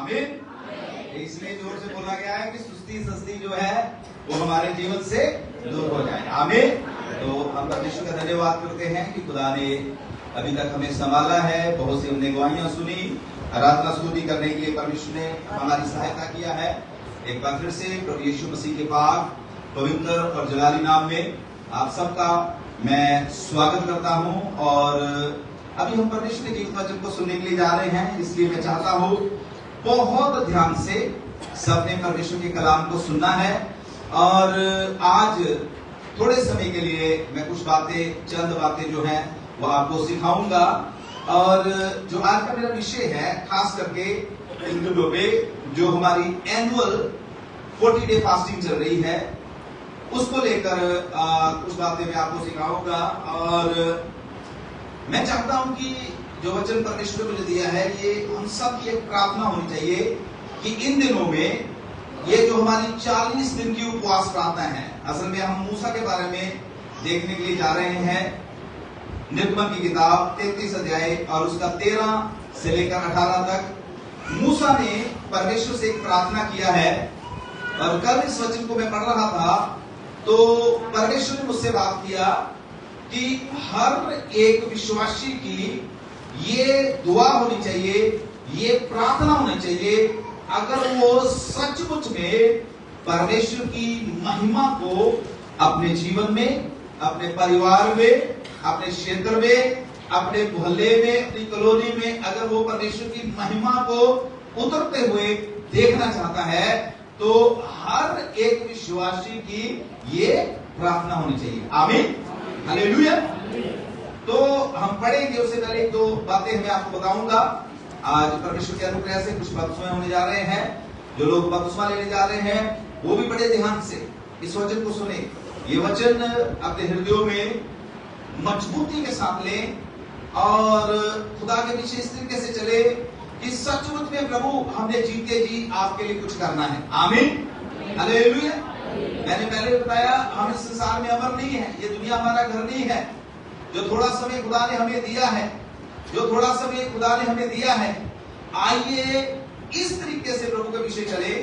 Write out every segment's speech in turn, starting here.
आमीन। इसलिए जोर से बोला गया है कि सुस्ती सस्ती जो है वो हमारे जीवन से दूर हो जाए। आमीन। तो हम परमेश्वर का धन्यवाद करते हैं कि खुदा ने अभी तक हमें संभाला है, बहुत सी हमने गवाहियां सुनी, आराधना स्तुति करने के लिए परमेश्वर ने हमारी सहायता किया है। एक बार फिर से प्रभु यीशु मसीह के पाक पवित्र और जलाली नाम में आप सबका मैं स्वागत करता हूं। और अभी हम परमेश्वर के जीवित वचन को सुनने के लिए जा रहे हैं, इसलिए मैं चाहता हूं बहुत ध्यान से सबने परमेश्वर के कलाम को सुनना है। और आज थोड़े समय के लिए मैं कुछ बातें, चंद बातें जो हैं वो आपको सिखाऊंगा। और जो आज का मेरा विषय है, खास करके इन दिनों में जो हमारी एनुअल 40 डे फास्टिंग चल रही है, उसको लेकर कुछ बातें मैं आपको सिखाऊंगा। और मैं चाहता हूं कि जो वचन परमेश्वर ने मुझे दिया है, ये हम सब की एक प्रार्थना होनी चाहिए कि इन दिनों में ये जो हमारी 40 दिन की उपवास प्रार्थना है, असल में हम मूसा के बारे में देखने के लिए जा रहे हैं। निर्गमन की किताब 33 अध्याय और उसका 13 से लेकर 18 तक मूसा ने परमेश्वर से एक प्रार्थना किया है। और कल इस वचन को मैं पढ़ रहा था तो परमेश्वर ने मुझसे बात किया कि हर एक विश्वासी की ये दुआ होनी चाहिए, ये प्रार्थना होनी चाहिए, अगर वो सचमुच में परमेश्वर की महिमा को अपने जीवन में, अपने परिवार में, अपने क्षेत्र में, अपने मोहल्ले में, अपनी कॉलोनी में, अगर वो परमेश्वर की महिमा को उतरते हुए देखना चाहता है, तो हर एक विश्वासी की ये प्रार्थना होनी चाहिए। आमीन, हालेलुया। तो हम पढ़ेंगे, उससे पहले एक दो बातें मैं आपको बताऊंगा। आज परमेश्वर के अनुग्रह से कुछ बपतिस्मा होने जा रहे हैं। जो लोग बपतिस्मा लेने जा रहे हैं वो भी बड़े ध्यान से इस वचन को सुने। ये वचन अपने हृदयों में मजबूती के साथ लें और खुदा के पीछे इस तरीके से चले कि सचमुच में प्रभु हमने जीते जी आपके लिए कुछ करना है। आमीन, हालेलुया। मैंने पहले बताया, हम इस संसार में अमर नहीं है, ये दुनिया हमारा घर नहीं है। जो थोड़ा समय खुदा ने हमें दिया है, जो थोड़ा समय खुदा ने हमें दिया है, आइए इस तरीके से प्रभु के पीछे चले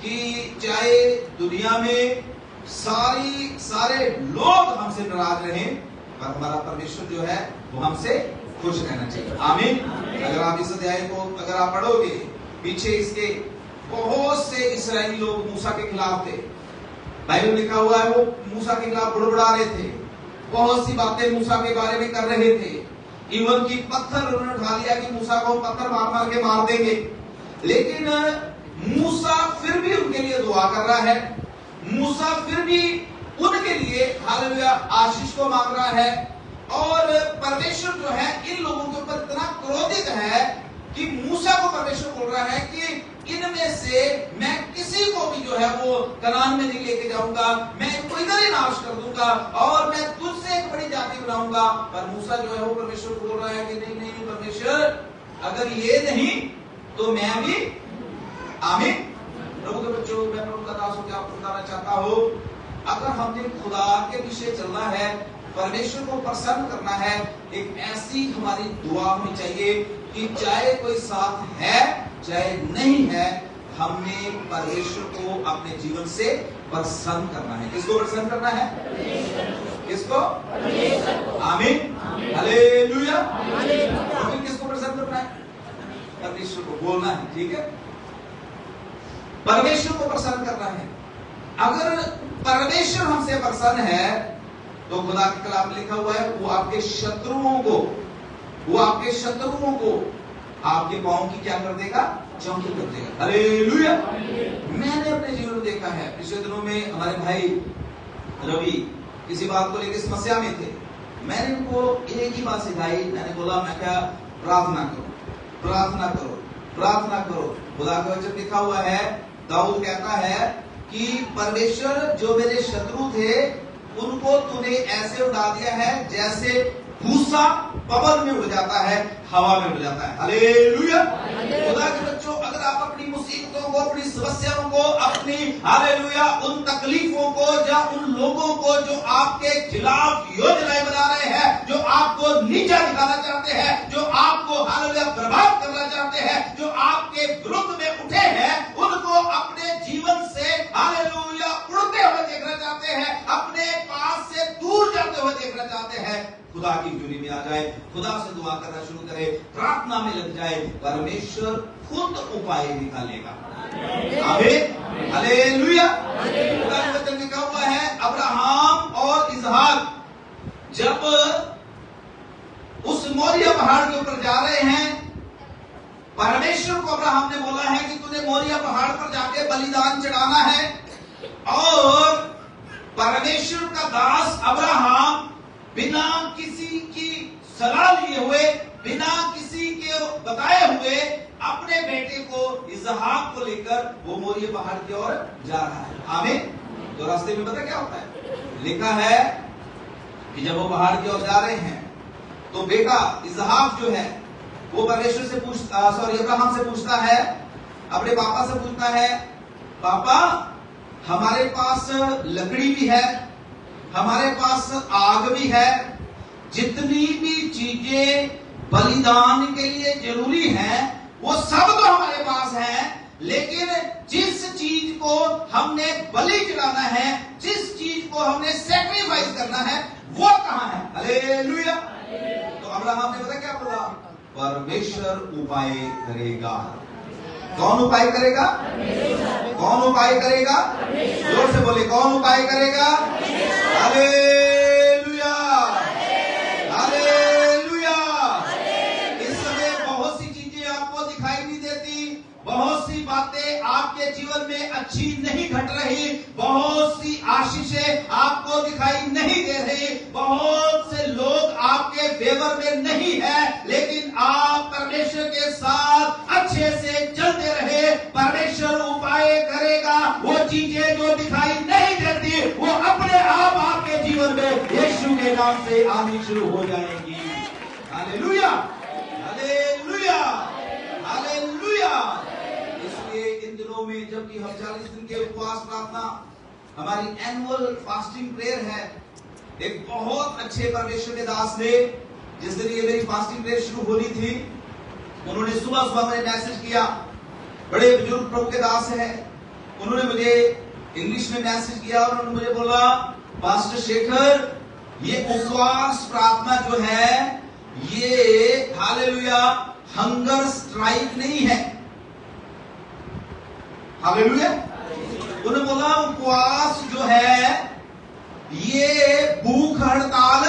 कि चाहे दुनिया में सारे लोग हमसे नाराज रहें, पर हमारा परमेश्वर जो है वो हमसे खुश रहना चाहिए। आमीन। अगर आप इस अध्याय को अगर आप पढ़ोगे, पीछे इसके बहुत से इस्राएली लोग मूसा के खिलाफ थे। बाइबल लिखा हुआ है वो मूसा के खिलाफ बुड़बुड़ा रहे थे, बहुत सी बातें मूसा के बारे में कर रहे थे। इवन की पत्थर उन्होंने उठा लिया कि मूसा को पत्थर मार मार के मार देंगे। लेकिन मूसा फिर भी उनके लिए दुआ कर रहा है। मूसा फिर भी उनके लिए हालेलुया आशीष को मांग रहा है। और परमेश्वर जो है इन लोगों के ऊपर इतना क्रोधित है कि मूसा को परमेश्वर बोल रहा है कि इनमें से मैं किसी को भी जो है वो कनान में नहीं लेके जाऊंगा, मैं इनको इधर ही नाश कर दूंगा और मैं तुझसे एक बड़ी जाति बनाऊंगा। पर मूसा जो है वो परमेश्वर को बोल रहा है कि नहीं नहीं परमेश्वर, अगर ये नहीं तो मैं भी। आमीन। प्रभु के बच्चों, मैं प्रभु का दास होकर आपको बताना चाहता हूं, अगर हमने खुदा के पीछे चलना है, परमेश्वर को प्रसन्न करना है, एक ऐसी हमारी दुआ होनी चाहिए कि चाहे कोई साथ है चाहे नहीं है, हमने परमेश्वर को अपने जीवन से प्रसन्न करना है। किसको प्रसन्न करना है? किसको? आमीन, हालेलुया। किसको प्रसन्न करना है? परमेश्वर को बोलना है, ठीक है? परमेश्वर को प्रसन्न करना है। अगर परमेश्वर हमसे प्रसन्न है तो खुदा के कलाम में लिखा हुआ है वो आपके शत्रुओं को आपके पांव की क्या कर देगा? चौकी कर देगा। हालेलुया। मैंने अपने जीवन में देखा है, पिछले दिनों में हमारे भाई रवि किसी बात को लेकर समस्या में थे। मैंने उनको एक ही बात सिखाई, मैंने बोला, मैं क्या, प्रार्थना करो, प्रार्थना करो, प्रार्थना करो। खुदा का वचन लिखा हुआ है, दाऊद कहता है कि परमेश्वर जो मेरे शत्रु थे उनको तूने ऐसे उड़ा दिया है जैसे भूसा पवन में उड़ जाता है, हवा में उड़ जाता है। हालेलुया। खुदा के बच्चों, अगर आप अपनी मुसीबतों को, अपनी समस्याओं को, अपनी हालेलुया उन तकलीफों को या उन लोगों को जो आपके खिलाफ योजनाएं बना रहे हैं, जो आपको नीचा दिखाना चाहते हैं, जो आपको हालेलुया बर्बाद करना चाहते हैं, जो आपके विरुद्ध में उठे खुदा की हजूरी में आ जाए, खुदा से दुआ करना शुरू करे, प्रार्थना में लग जाए, परमेश्वर खुद उपाय निकालेगा। आमीन, हालेलुया। खुदा के वचन में लिखा हुआ है, अब्राहम और इसहाक जब उस मोरिया पहाड़ के ऊपर जा रहे हैं, परमेश्वर को अब्राहम ने बोला है कि तुझे मोरिया पहाड़ पर जाके बलिदान चढ़ाना है। और परमेश्वर का दास अब्राहम बिना किसी की सलाह लिए हुए, बिना किसी के बताए हुए अपने बेटे को इसहाक को लेकर वो मोरिया पहाड़ की ओर जा रहा है। आमीन। तो रास्ते में पता क्या होता है, लिखा है कि जब वो पहाड़ की ओर जा रहे हैं तो बेटा इसहाक जो है वो परमेश्वर से अब्राहम से पूछता है, अपने पापा से पूछता है, पापा हमारे पास लकड़ी भी है, हमारे पास आग भी है, जितनी भी चीजें बलिदान के लिए जरूरी हैं वो सब तो हमारे पास है, लेकिन जिस चीज को हमने बलि चढ़ाना है, जिस चीज को हमने सैक्रिफाइस करना है, वो कहां है? हालेलुया। तो अब्राहम ने पता क्या बोला, परमेश्वर उपाय करेगा। कौन उपाय करेगा? कौन उपाय करेगा? जोर से बोले, कौन उपाय करेगा? Hallelujah, hallelujah. इस समय बहुत सी चीजें आपको दिखाई नहीं देती, बहुत सी बातें आपके जीवन में अच्छी नहीं घट रही, बहुत सी आशीषें आपको दिखाई नहीं दे रही, बहुत से लोग आपके फेवर में नहीं है, लेकिन आप परमेश्वर के साथ अच्छे से चलते रहे, परमेश्वर उपाय करेगा। वो चीजें जो दिखाई नहीं देती वो अपने आप आपके जीवन में यीशु के नाम से आनी शुरू हो जाएंगी। Hallelujah, hallelujah, hallelujah. इसलिए इन दिनों में जबकि हम 40 दिन के उपवास प्रार्थना, हमारी एनुअल फास्टिंग प्रेयर है, एक बहुत अच्छे परमेश्वर के दास ने, जिस दिन ये मेरी फास्टिंग प्रेयर शुरू होनी थी, उन्होंने सुबह सुबह मुझे मैसेज किया। बड़े बुजुर्ग प्रभु के दास हैं, उन्होंने मुझे इंग्लिश में मैसेज किया और उन्होंने मुझे बोला, पास्टर शेखर ये उपवास प्रार्थना जो है ये हालेलुया हंगर स्ट्राइक नहीं है। हालेलुया। उन्होंने बोला उपवास जो है ये भूख हड़ताल,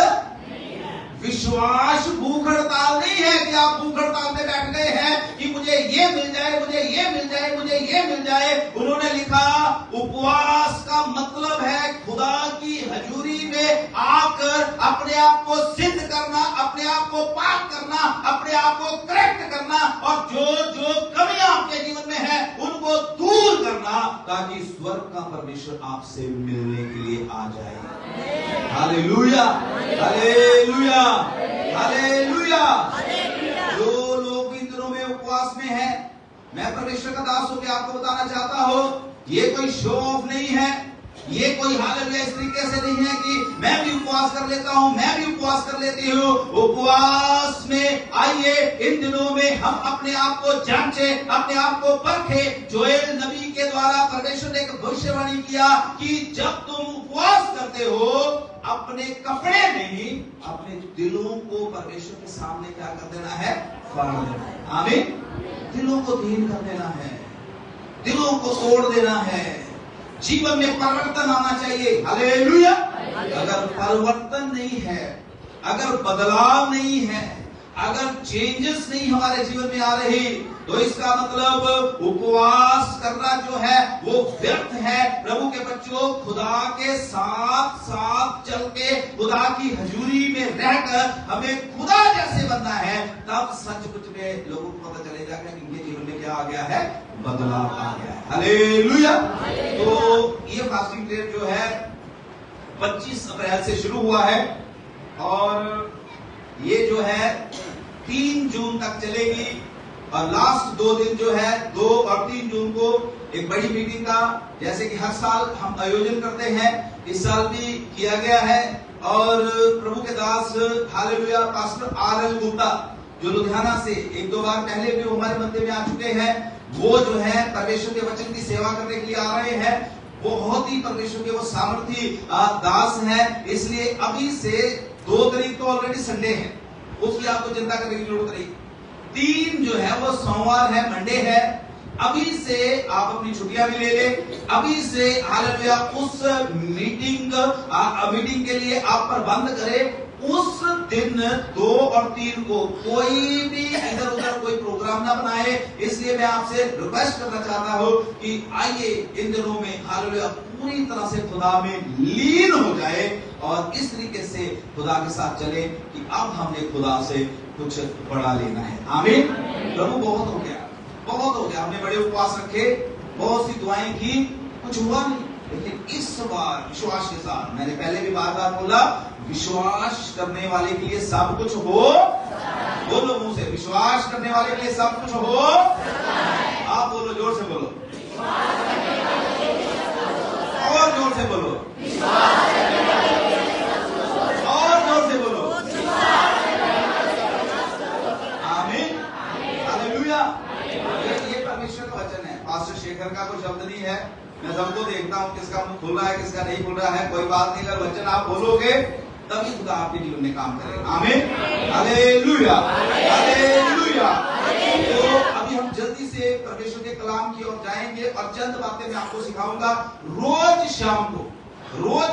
विश्वास भूख हड़ताल नहीं है कि आप भूख हड़ताल में बैठ गए हैं कि मुझे ये मिल जाए, मुझे ये मिल जाए, मुझे ये मिल जाए। उन्होंने लिखा उपवास का मतलब है खुदा की हजूरी में आकर अपने आप को सिद्ध करना, अपने आप को पाक करना, अपने आप को करेक्ट करना, और जो जो कमियां आपके जीवन में है उनको दूर करना, ताकि स्वर्ग का परमेश्वर आपसे मिलने के लिए आ जाए। Hallelujah, hallelujah, hallelujah. जो लोग इन दिनों में उपवास में हैं, मैं परमेश्वर का दास होकर आपको बताना चाहता हूं, ये कोई शो ऑफ नहीं है, ये कोई हालेलुया इस तरीके से नहीं है कि मैं भी उपवास कर लेता हूं, मैं भी उपवास कर लेती हूं। उपवास में आइए इन दिनों में हम अपने आप को जांचे, अपने आप को परखे। जोएल नबी के द्वारा परमेश्वर ने एक भविष्यवाणी किया कि जब तुम उपवास करते हो, अपने कपड़े नहीं, अपने दिलों को परमेश्वर के सामने क्या कर देना है? फाड़ देना है। आमीन। दिलों को दीन कर देना है, दिलों को तोड़ देना है, जीवन में परिवर्तन आना चाहिए। हालेलुया। अगर परिवर्तन नहीं है, अगर बदलाव नहीं है, अगर चेंजेस नहीं हमारे जीवन में आ रही, तो इसका मतलब उपवास करना जो है वो व्यर्थ है। प्रभु के बच्चों, खुदा के साथ साथ चल के खुदा की हजूरी में रहकर हमें खुदा जैसे बनना है, तब सचमुच में लोगों को पता चलेगा कि इनके जीवन में क्या आ गया है? बदलाव आ गया है। हालेलुया। तो ये फास्टिंग प्रेयर जो है 25 अप्रैल से शुरू हुआ है और ये जो है 3 जून तक चलेगी, और लास्ट 2 दिन जो है 2 और 3 जून को एक बड़ी मीटिंग का, जैसे कि हर साल हम आयोजन करते हैं, इस साल भी किया गया है। और प्रभु के दास हालेलुया पास्टर RL गुप्ता, जो लुधियाना से 1-2 बार पहले भी हमारे मंदिर में आ चुके हैं, वो जो है परमेश्वर के वचन की सेवा करने के लिए आ रहे हैं। बहुत ही परमेश्वर के वो सामर्थी दास हैं, इसलिए अभी से 2 तारीख तो ऑलरेडी संडे है, उसकी आपको चिंता करने की जरूरत नहीं। 3 जो है वो सोमवार है, मंडे है। अभी से आप अपनी छुट्टियां भी ले ले, अभी से हालेलुया उस मीटिंग के लिए आप प्रबंध करें। उस दिन 2 और 3 को कोई भी इधर उधर कोई प्रोग्राम ना बनाए। इसलिए मैं आपसे रिक्वेस्ट करना चाहता हूं कि आइए इन दिनों में हालेलुया पूरी तरह से खुदा में लीन हो जाए और इस तरीके से खुदा के साथ चले कि अब हमने खुदा से कुछ बड़ा लेना है। आमीन। प्रभु बहुत हो गया, बहुत हो गया। हमने बड़े उपवास रखे, बहुत सी दुआएं की, कुछ हुआ नहीं। लेकिन इस बार विश्वास के साथ, मैंने पहले भी बार बार बोला, विश्वास करने वाले के लिए सब कुछ हो। बोलो मुंह से, विश्वास करने वाले के लिए सब कुछ हो। आप बोलो, जोर से बोलो, और जोर से बोलो, और जोर से बोलो। आमीन, हालेलुया। ये परमेश्वर का वचन है, पास्टर शेखर का कोई शब्द नहीं है। मैं सबको देखता हूँ किसका मुंह खुल रहा है किसका नहीं खुल रहा है, कोई बात नहीं। अगर वचन आप बोलोगे तभी खुदा आपके जीवन में काम करेगा। आमीन, हालेलुया, हालेलुया। तो अभी हम जल्दी से परमेश्वर के कलाम की ओर जाएंगे और चंद बातें मैं आपको सिखाऊंगा। रोज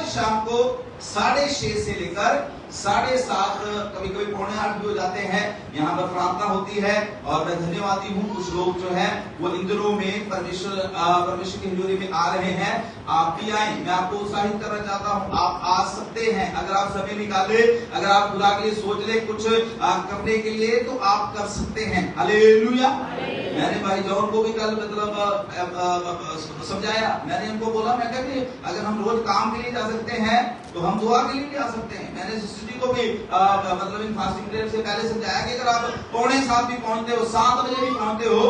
शाम को 6:30 से लेकर 7:30, कभी कभी 7:45 भी हो जाते हैं, यहाँ पर प्रार्थना होती है। और मैं धन्यवादी हूँ, कुछ लोग जो है वो इन दिनों में परमेश्वर की हजूरी में आ रहे हैं। आप भी आए, मैं आपको उत्साहित करना चाहता हूँ। आप आ सकते हैं, अगर आप समय निकाले, अगर आप खुदा के लिए सोच ले कुछ करने के लिए, तो आप कर सकते हैं। हालेलुया। मैंने भाई जॉन को भी कल समझाया, मैंने उनको बोला, मैं कहा अगर हम रोज काम के लिए जा सकते हैं तो हम दुआ के लिए भी आ सकते हैं। मैंने सिस्टर को भी इन फास्टिंग पीरियड से पहले समझाया कि अगर आप 6:45 भी पहुंचते हो, 7 बजे भी पहुंचते हो,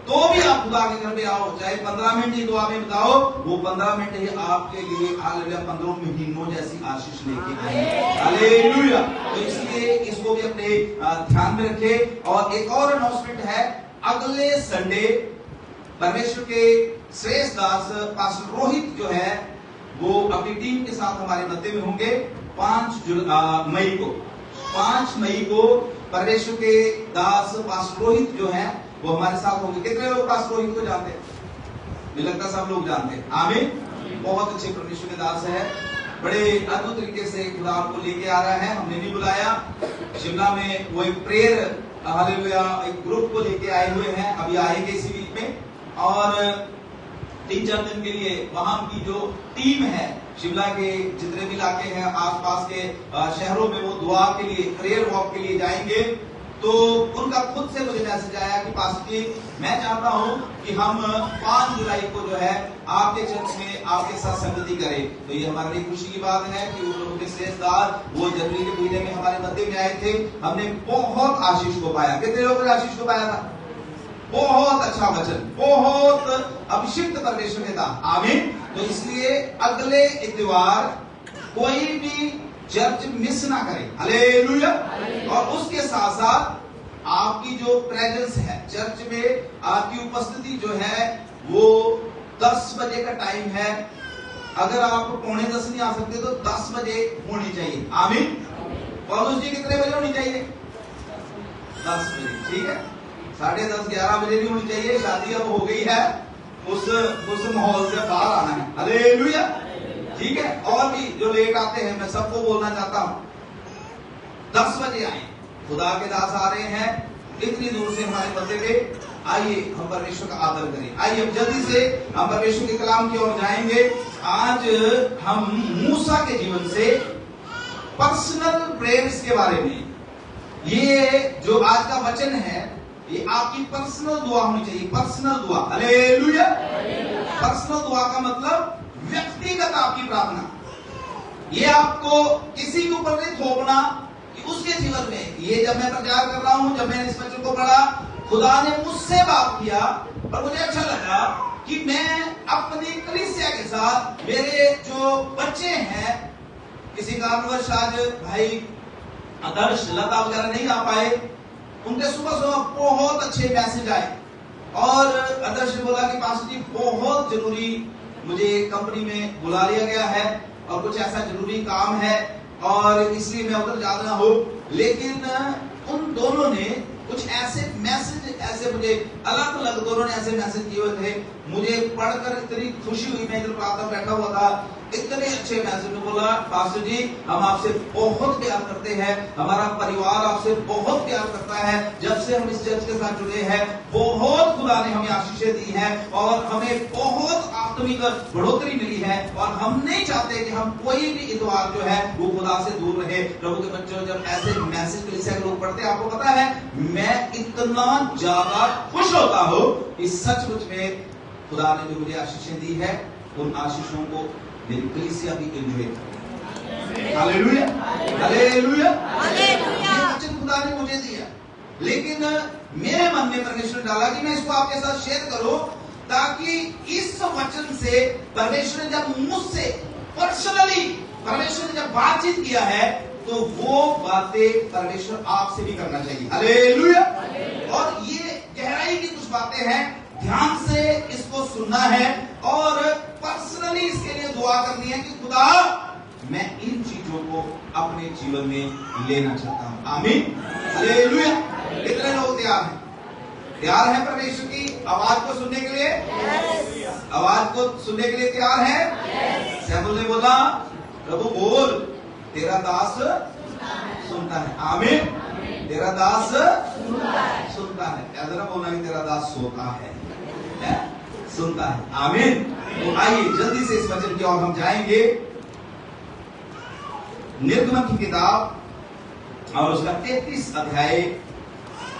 तो भी आप खुदा के घर पे आओ। चाहे 15 मिनट ही दुआ में बताओ, वो 15 मिनट ही आपके लिए हालेलुया 15 महीनों जैसी आशीष लेके आए। हालेलुया। तो इसलिए इसको भी अपने ध्यान में रखें। और एक और अनाउंसमेंट है, अगले संडे परमेश्वर के श्रेष्ठ दास पास्टर रोहित जो है वो अपनी टीम के साथ हमारे मध्य में होंगे। 5 मई को परमेश्वर के दास पास्टर रोहित जो है वो हमारे साथ होंगे। कितने लोग पास्टर रोहित को जानते हैं? मुझे लगता है सब लोग जानते हैं। आमीन। बहुत अच्छे परमेश्वर के दास है, बड़े अद्भुत तरीके से खुदा आपको लेके आ रहा है। हमने नहीं बुलाया, शिमला में वो एक प्रेयर हालेलुया एक ग्रुप को लेके आए हुए हैं, अभी आएंगे इसी वीक में। और 3-4 दिन के लिए वहां की जो टीम है, शिमला के जितने भी इलाके हैं आसपास के शहरों में, वो दुआ के लिए, प्रेयर वॉक के लिए जाएंगे। तो उनका खुद से मुझे मैसेज आया कि पास्टर जी, मैं चाहता हूं कि हम 5 जुलाई को जो है आपके चर्च में आपके साथ संगति करें। तो ये हमारे लिए खुशी की बात है कि उन लोगों के श्रेष्ठदार वो जनवरी के महीने में हमारे मध्य में आए थे। हमने बहुत आशीष को पाया। कितने लोगों ने आशीष को पाया था? बहुत अच्छा वचन, बहुत अभिषिक्त परमेश्वर के था। आमीन। तो इसलिए अगले इतवार कोई भी चर्च मिस ना करें। हालेलुया। और उसके साथ साथ आपकी जो प्रेजेंस है चर्च में, आपकी उपस्थिति जो है वो 10 बजे का टाइम है। अगर आप 9:45 नहीं आ सकते तो 10 बजे होनी चाहिए। आमीन। पौलुस जी कितने बजे होनी चाहिए? 10 बजे, ठीक है। 10:30 11 बजे नहीं होनी चाहिए। शादी अब हो गई है, उस माहौल से बाहर आना है। हालेलुया। ठीक है। और भी जो लेट आते हैं, मैं सबको बोलना चाहता हूं 10 बजे आए। खुदा के दास आ रहे हैं इतनी दूर से हमारे मध्य में। आइए हम परमेश्वर का आदर करें। आइए हम जल्दी से हम परमेश्वर के कलाम की ओर जाएंगे। आज हम मूसा के जीवन से पर्सनल प्रेयर्स के बारे में, ये जो आज का वचन है, ये आपकी पर्सनल दुआ होनी चाहिए। पर्सनल दुआ। हालेलुया। पर्सनल दुआ का मतलब व्यक्तिगत आपकी प्रार्थना। ये आपको किसी के ऊपर नहीं थोपना कि उसके जीवन में, ये जब मैं प्रचार कर रहा हूं, जब मैंने इस वचन को पढ़ा, खुदा ने मुझसे बात किया और मुझे अच्छा लगा कि मैं अपनी कलीसिया के साथ, मेरे जो बच्चे हैं, किसी कारणवश आज भाई आदर्श लता वगैरह नहीं आ पाए, उनके सुबह बहुत अच्छे मैसेज आए। और आदर्श ने बोला कि पास्टर जी बहुत जरूरी मुझे कंपनी में बुला लिया गया है और कुछ ऐसा जरूरी काम है और इसलिए मैं उधर जा रहा हूं। लेकिन उन दोनों ने कुछ ऐसे मैसेज, ऐसे मुझे अलग अलग दोनों ने ऐसे मैसेज दिए हुए थे, मुझे पढ़कर इतनी खुशी हुई। मैं इधर प्रार्थना बैठा हुआ था, इतने अच्छे मैसेज में बोला, पास्टर जी हम आपसे बहुत प्यार करते हैं, हमारा परिवार आपसे बहुत प्यार करता है, जब से हम इस चर्च के साथ जुड़े हैं बहुत खुदा ने हमें आशीषें दी हैं और हमें बहुत आत्मिक बढ़ोतरी मिली है, और हम नहीं चाहते कि हम कोई भी इतवार जो है वो खुदा से दूर रहे। प्रभु के बच्चों, जब ऐसे मैसेज कलीसिया के लोग पढ़ते हैं, आपको पता है मैं इतना ज्यादा खुश होता हूं कि सचमुच में खुदा ने जो मुझे आशीषें दी है, उन आशीषों को मेरी कलीसिया भी एंजॉय करे। Hallelujah, hallelujah, hallelujah. ये वचन खुदा ने मुझे दिया, लेकिन मेरे मन में परमेश्वर ने डाला कि मैं इसको आपके साथ शेयर करूं, ताकि इस वचन से परमेश्वर ने जब मुझसे पर्सनली परमेश्वर ने जब बातचीत किया है, तो वो बातें परमेश्वर आपसे भी करना चाहिए। हालेलुया। और ये गहराई की कुछ बातें हैं, ध्यान से इसको सुनना है और पर्सनली इसके लिए दुआ करनी है कि खुदा मैं इन चीजों को अपने जीवन में लेना चाहता हूं। आमीन, हालेलुया। कितने लोग तैयार हैं? तैयार हैं परमेश्वर की आवाज को सुनने के लिए? आवाज को सुनने के लिए तैयार है? सैमुअल ने बोला, प्रभु बोल, तेरा दास सुनता है। आमीन, तेरा दास सुनता है। ऐसा ना बोलना कि तेरा दास सोता है, सुनता है। आमीन। तो आइए जल्दी से इस वचन की ओर हम जाएंगे। निर्गमन की किताब और उसका 33 अध्याय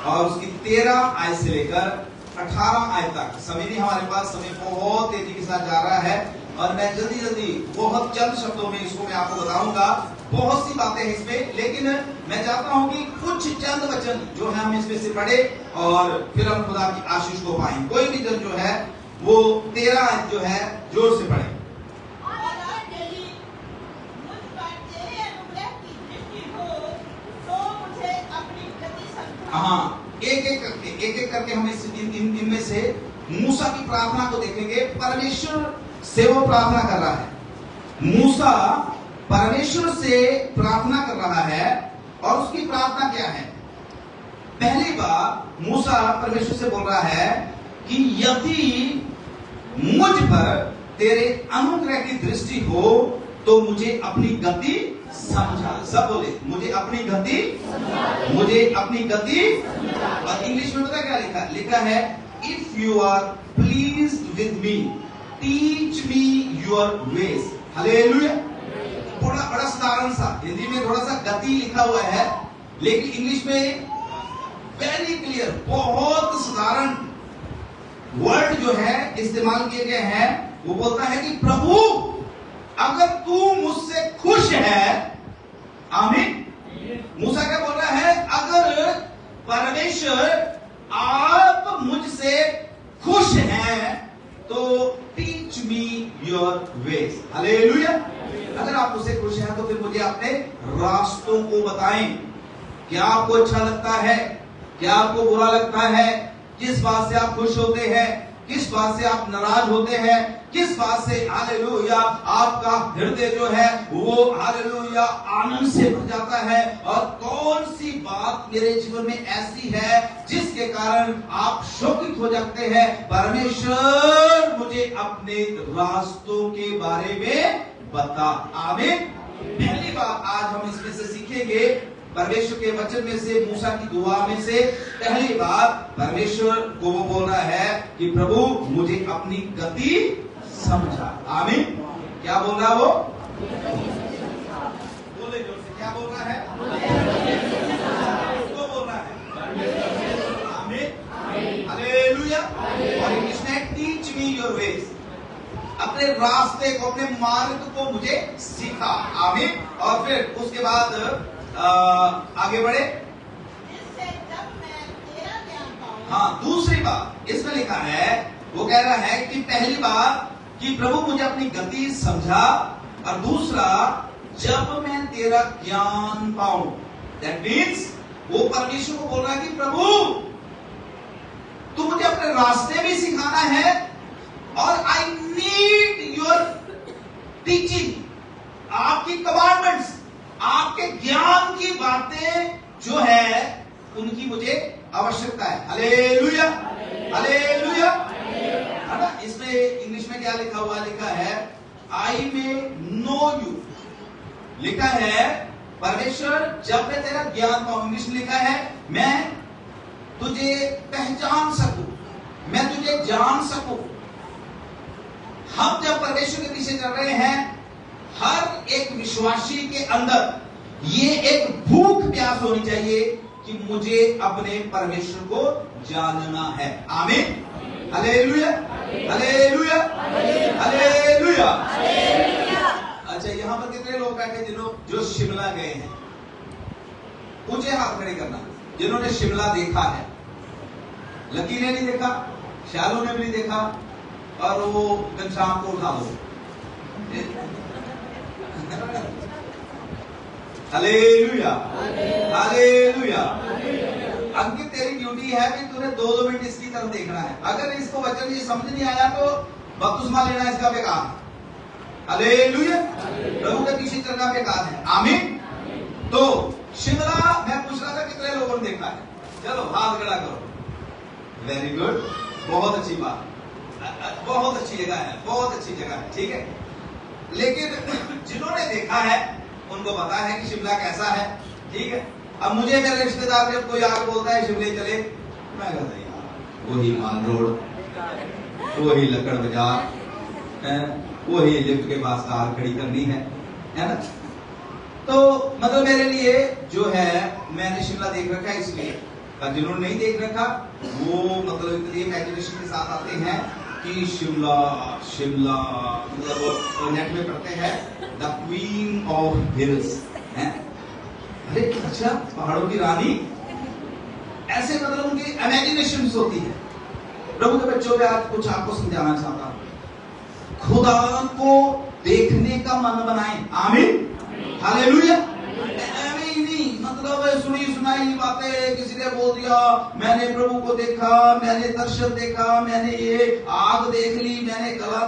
और उसकी 13 आयत से लेकर 18 आयत तक। समय नहीं हमारे पास, समय बहुत तेजी के साथ जा रहा है और मैं जल्दी जल्दी बहुत चंद शब्दों में इसको मैं आपको बताऊंगा। बहुत सी बातें हैं इसमें, लेकिन मैं चाहता हूं कि कुछ चंद वचन जो है हम इसमें से पढ़े और फिर हम खुदा की आशीष को पाएं। कोई भी जन जो है वो 13 आयत जो है जोर से पढ़े। हाँ, एक एक करके हम इनमें से मूसा की प्रार्थना को देखेंगे। परमेश्वर से वो प्रार्थना कर रहा है। मूसा परमेश्वर से प्रार्थना कर रहा है और उसकी प्रार्थना क्या है? पहली बार मूसा परमेश्वर से बोल रहा है कि यदि मुझ पर तेरे अनुग्रह की दृष्टि हो तो मुझे अपनी गति समझा। सब बोले, मुझे अपनी गति, मुझे अपनी गति। और इंग्लिश में पता क्या लिखा? लिखा है, if you are pleased with me teach me your ways. Hallelujah. बड़ा साधारण सा, हिंदी में थोड़ा सा गति लिखा हुआ है, लेकिन इंग्लिश में वेरी क्लियर, बहुत साधारण वर्ड जो है इस्तेमाल किए गए हैं। वो बोलता है कि प्रभु अगर तू मुझसे खुश है, आमीन। मूसा क्या बोल रहा है? अगर परमेश्वर आप मुझसे खुश हैं तो teach me your ways. Hallelujah. अगर आप मुझसे खुश हैं तो फिर मुझे अपने रास्तों को बताएं। क्या आपको अच्छा लगता है? क्या आपको बुरा लगता है? किस बात से आप खुश होते हैं? किस बात से आप नाराज होते हैं? किस बात से हालेलुया आपका हृदय जो है वो हालेलुया आनंद से भर जाता है? और कौन सी बात मेरे जीवन में ऐसी है जिसके कारण आप शोकित हो जाते हैं? परमेश्वर मुझे अपने रास्तों के बारे में बता। आमीन। पहली बात आज हम इसमें से सीखेंगे, परमेश्वर के वचन में से, मूसा की दुआ में से पहली बात परमेश्वर को वो बोल रहा है कि प्रभु मुझे अपनी गति समझा। आमीन। क्या बोल रहा वो? बोले जोर से, क्या बोल रहा है? उसको बोल रहा है। आमीन, हालेलुया। और इंग्लिश में टीच मी योर वेज, अपने रास्ते को, अपने मार्ग को मुझे सिखा। आमीन। और फिर उसके बाद आगे बढ़े। हाँ, दूसरी बात इसमें लिखा है, वो कह रहा है कि पहली बात कि प्रभु मुझे अपनी गति समझा, और दूसरा जब मैं तेरा ज्ञान पाऊं। दैट मीन्स वो परमेश्वर को बोल रहा है कि प्रभु तू मुझे अपने रास्ते भी सिखाना है और आई नीड योर टीचिंग, आपकी कमांडमेंट्स, आपके ज्ञान की बातें जो है उनकी मुझे आवश्यकता है। हालेलुया, हालेलुया, है ना। इसमें इंग्लिश में क्या लिखा हुआ, लिखा है आई मे नो यू, लिखा है परमेश्वर जब मैं तेरा ज्ञान पाऊं। इंग्लिश में लिखा है मैं तुझे पहचान सकूं, मैं तुझे जान सकूं। हम जब परमेश्वर के पीछे चल रहे हैं, हर एक विश्वासी के अंदर ये एक भूख प्यास होनी चाहिए कि मुझे अपने परमेश्वर को जानना है। आमीन, हालेलुया, हालेलुया, हालेलुया। अच्छा, यहां पर कितने लोग बैठे जो शिमला गए हैं? ऊंचे हाथ खड़े करना जिन्होंने शिमला देखा है। लकी ने नहीं देखा, शालू ने भी नहीं देखा, और वो घनश्याम को उठा दो। Hallelujah, hallelujah. अंकित, तेरी ड्यूटी है कि तूने 2-2 मिनट इसकी तरफ देखना है। अगर इसको वचन ये समझ नहीं आया तो बपतिस्मा लेना इसका बेकार है। हालेलुया, प्रभु के पीछे चलना बेकार है। आमीन। तो शिमला मैं पूछ रहा था कितने लोगों ने देखा है? चलो हाथ खड़ा करो। वेरी गुड, बहुत अच्छी बात, बहुत अच्छी जगह है, बहुत अच्छी जगह है, ठीक है। लेकिन जिन्होंने देखा है उनको पता है कि शिमला कैसा है, ठीक है। अब मुझे मेरे रिश्तेदार जब कोई आगे बोलता है शिमले चले, मैं कहता यार वही मान रोड, वही लकड़ बाजार, वही लिफ्ट के पास कार खड़ी करनी है ना। तो मतलब मेरे लिए जो है, मैंने शिमला देख रखा है, इसलिए जिन्होंने नहीं देख रखा वो मतलब इतनी इमेजिनेशन के साथ आते हैं कि शिमला शिमला मतलब नेट में पढ़ते हैं द क्वीन ऑफ हिल्स है। अरे अच्छा, पहाड़ों की रानी, ऐसे मतलब उनकी इमेजिनेशन होती है। प्रभु के बच्चों में आज कुछ आपको समझाना चाहता हूं। खुदा को देखने का मन बनाएं। आमीन, हालेलुया। मतलब सुनी सुनाई बातें, किसी ने बोल दिया मैंने प्रभु को देखा, मैंने दर्शन देखा, मैंने ये आग देख ली, मैंने कला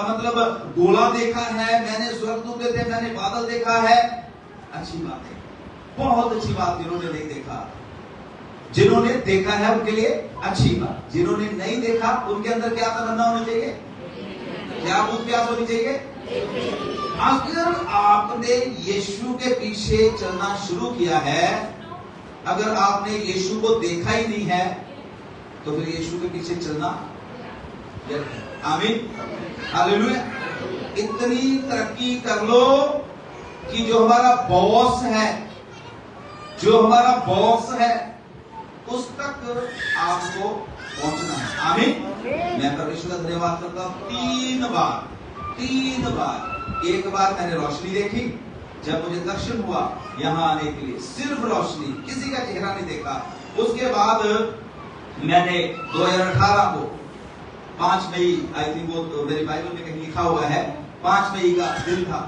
मतलब गोला देखा है, मैंने स्वर्गदूत देखे, मैंने बादल देखा है। अच्छी बात है, बहुत अच्छी बात। जिन्होंने नहीं देखा, जिन्होंने देखा है उनके लिए अच्छी बात। जिन्होंने नहीं देखा उनके अंदर क्या तमन्ना होनी चाहिए, क्या भूख प्यास होनी चाहिए? अगर आपने यीशु के पीछे चलना शुरू किया है, अगर आपने यीशु को देखा ही नहीं है, तो फिर यीशु के पीछे चलना। आमीन, हालेलुया। इतनी तरक्की कर लो कि जो हमारा बॉस है, जो हमारा बॉस है, उस तक आपको पहुंचना है। आमीन। मैं परमेश्वर का धन्यवाद करता हूं। 3 बार, एक बार मैंने रोशनी देखी जब मुझे दर्शन हुआ यहां आने के लिए, सिर्फ रोशनी, किसी का चेहरा नहीं देखा। उसके बाद मैंने 2018 को 5 मई, आई थिंक वो मेरी बाइबल में कहीं लिखा हुआ है 5 मई का दिन था,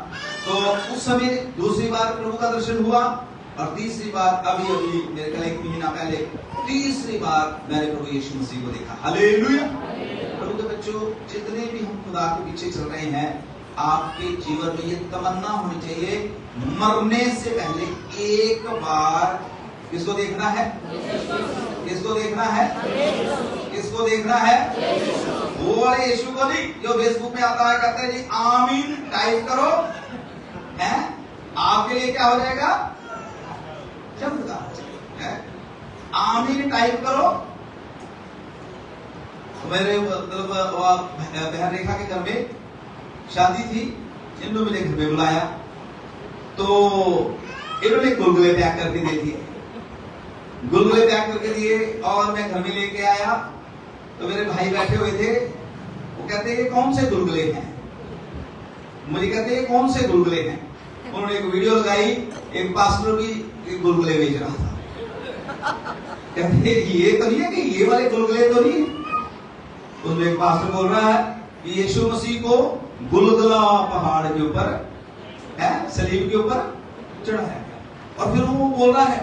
तो उस समय दूसरी बार प्रभु का दर्शन हुआ, और तीसरी बार अभी मेरे ख्याल 1 महीना पहले तीसरी बार मैंने प्रभु यीशु मसीह को देखा। हालेलुया। प्रभु के बच्चों, जितने भी हम खुदा के पीछे चल रहे हैं, आपके जीवन में ये तमन्ना होनी चाहिए, मरने से पहले एक बार किसको देखना है? किसको देखना है? किसको देखना है? वो वाले यीशु को नहीं जो फेसबुक में आता है, कहते हैं जी आमीन टाइप करो, है आपके लिए क्या हो जाएगा? चमत्कार। आमीन टाइप करो। मेरे मतलब बहन रेखा के घर में शादी थी, इन्होंने मुझे घर में बुलाया, तो इन्होंने गुलगुले पैक करके दे दिए, गुलगुले पैक करके दिए, और मैं घर में लेके आया, तो मेरे भाई बैठे हुए थे, वो कहते हैं कौन से गुलगुले हैं? मुझे कहते हैं कौन से गुलगुले हैं? उन्होंने एक वीडियो लगाई, एक पास्टर भी गुलगुले बेच रहा था। कहते ये तो नहीं है कि ये वाले गुलगुले तो नहीं है। उसमें एक पास्टर बोल रहा है कि यीशु मसीह को गुलगुला पहाड़ के ऊपर है, सलीब के ऊपर चढ़ाया गया। और फिर वो बोल रहा है,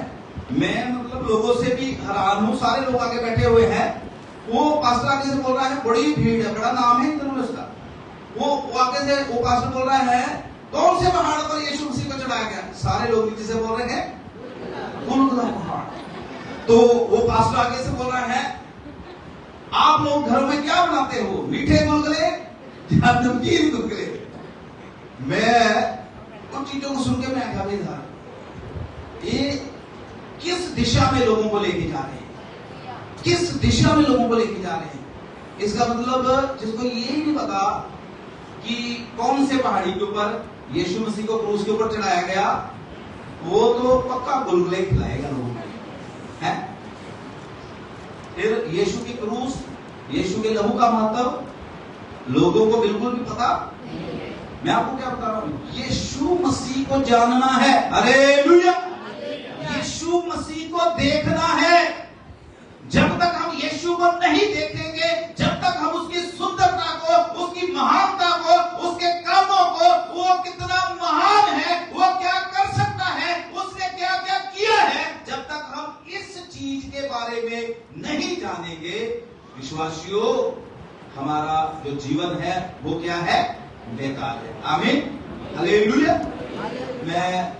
मैं मतलब लोगों से भी हैरान हूं, सारे लोग आगे बैठे हुए हैं, वो पास्टर आगे से बोल रहा है बड़ी भीड़ है, बड़ा नाम है इंद्रधनुष का, वो आगे से वो पास्टर बोल रहा है कौन से पहाड़ पर यीशु मसीह को चढ़ाया गया? सारे लोग नीचे से बोल रहे हैं गुलगुला पहाड़। तो वो पास्टर आगे से बोल रहा है, आप लोग घरों में क्या बनाते हो, मीठे गुलगुले या नमकीन गुलगुले? मैं उन चीजों को सुन के मैं क्या भी था, ये किस दिशा में लोगों को लेके जा रहे हैं, किस दिशा में लोगों को लेके जा रहे हैं? इसका मतलब जिसको ये ही नहीं पता कि कौन से पहाड़ी के ऊपर यीशु मसीह को क्रूस के ऊपर चढ़ाया गया, वो तो पक्का गुलगुले खिलाएगा लोगों को, है? फिर यीशु की क्रूस, यीशु के लहू का महत्व लोगों को बिल्कुल भी पता। मैं आपको क्या बता रहा हूं, यीशु मसीह को जानना है, हालेलुया। यीशु मसीह को देखना है। जब तक हम यीशु को नहीं देखेंगे, जब तक हम उसकी सुंदरता को, उसकी महानता को, उसके कामों को, वो कितना महान है, वो क्या कर सकता है, उसने क्या क्या किया है, जब तक हम इस चीज के बारे में नहीं जानेंगे, विश्वासियों, हमारा जो जीवन है वो क्या है? बेकार है। आमीन, हालेलुया। मैं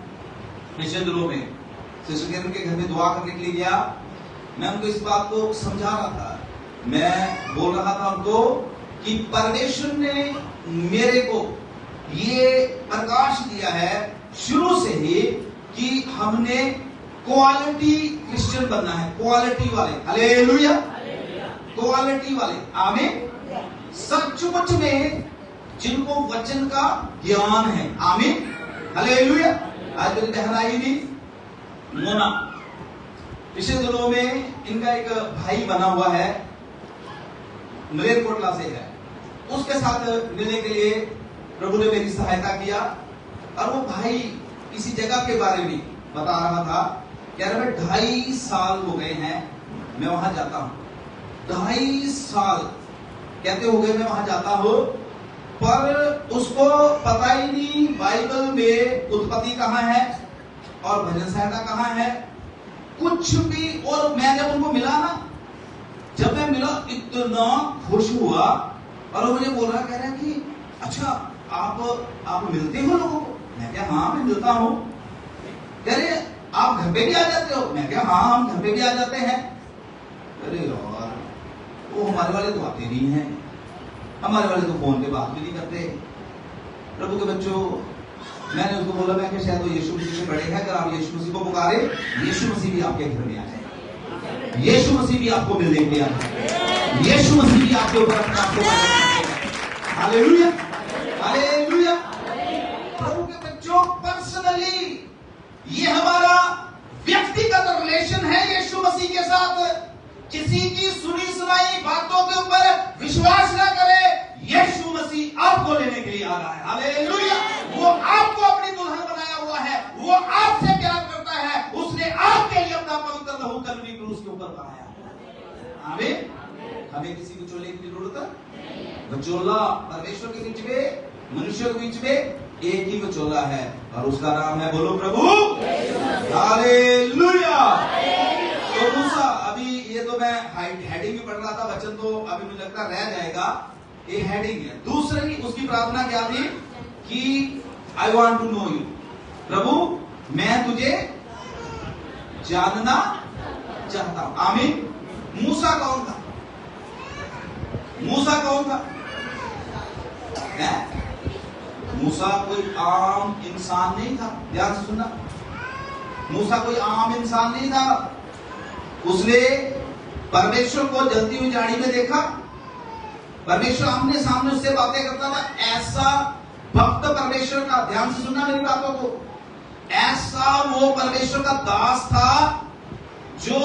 पिछले दिनों में सिस्टर किरण के घर में दुआ करने के लिए गया। मैं उनको इस बात को समझा रहा था, मैं बोल रहा था उनको कि परमेश्वर ने मेरे को ये प्रकाश दिया है शुरू से ही कि हमने क्वालिटी क्रिश्चियन बनना है, क्वालिटी वाले, हालेलुया, क्वालिटी वाले। आमीन। सचमुच में जिनको वचन का ज्ञान है, आमीन, हालेलुया। आज मेरी बहन आई थी मोना, पिछले दिनों में इनका एक भाई बना हुआ है, मलेरकोटला से है, उसके साथ मिलने के लिए प्रभु ने मेरी सहायता किया। और वो भाई किसी जगह के बारे में बता रहा था, कह रहा मैं 2.5 साल हो गए हैं मैं वहां जाता हूं, 2.5 साल कहते हो गए मैं वहां जाता हूं, पर उसको पता ही नहीं बाइबल में उत्पत्ति कहां है और भजन संहिता कहां है, कुछ भी। और मैं जब उनको मिला ना, जब मैं मिला इतना खुश हुआ, और वो मुझे बोल रहा, कह रहा कि अच्छा आप मिलते हो लोगों को? मैं क्या हाँ मैं मिलता हूं। कह रहे आप घर पे भी आ जाते हो? मैं क्या हाँ हम घर पे भी आ जाते हैं। अरे यार, वो हमारे वाले तो आते नहीं हैं, हमारे वाले तो फोन पे बात भी नहीं करते। प्रभु के बच्चों, मैंने उसको बोला, मैं शायद वो यीशु मसीह से बड़े हैं, अगर आप यीशु मसीह को पुकारे, यीशु मसीह भी आपके घर में आ जाए, यीशु मसीह भी आपको मिलने के लिए आ जाए, यीशु मसीह भी आपके ऊपर अपने आप को, हालेलुया, हालेलुया। प्रभु के बच्चों, पर्सनली ये हमारा व्यक्तिगत रिलेशन है यीशु मसीह के साथ। किसी की सुनी सुनाई बातों के ऊपर विश्वास न करे, यीशु मसीह आपको लेने के लिए आ रहा है, हालेलुया। वो आपको अपनी दुल्हन बनाया हुआ है, वो आपसे प्यार करता है, उसने आपके लिए अपना पवित्र लहू कलवरी क्रूस के ऊपर बहाया। आमीन। हमें किसी विचोले की जरूरत नहीं। विचोला परमेश्वर के बीच में, मनुष्य के बीच में एक ही विचोला है, और उसका नाम है, बोलो प्रभु, हालेलुया। तो मूसा, अभी ये तो मैं हेडिंग भी पढ़ रहा था, वचन तो अभी मुझे लगता रह जाएगा, ये हेडिंग है। दूसरी उसकी प्रार्थना क्या थी कि I want to know you, प्रभु मैं तुझे जानना चाहता हूं। आमीन। मूसा कौन था? मूसा कौन था? मूसा कोई आम इंसान नहीं था, ध्यान से सुनना। मूसा कोई आम इंसान नहीं था। उसने परमेश्वर को जलती हुई झाड़ी में देखा, परमेश्वर आमने सामने उससे बातें करता था। ऐसा भक्त परमेश्वर का, ध्यान से सुनना मेरी बातों को, ऐसा वो परमेश्वर का दास था जो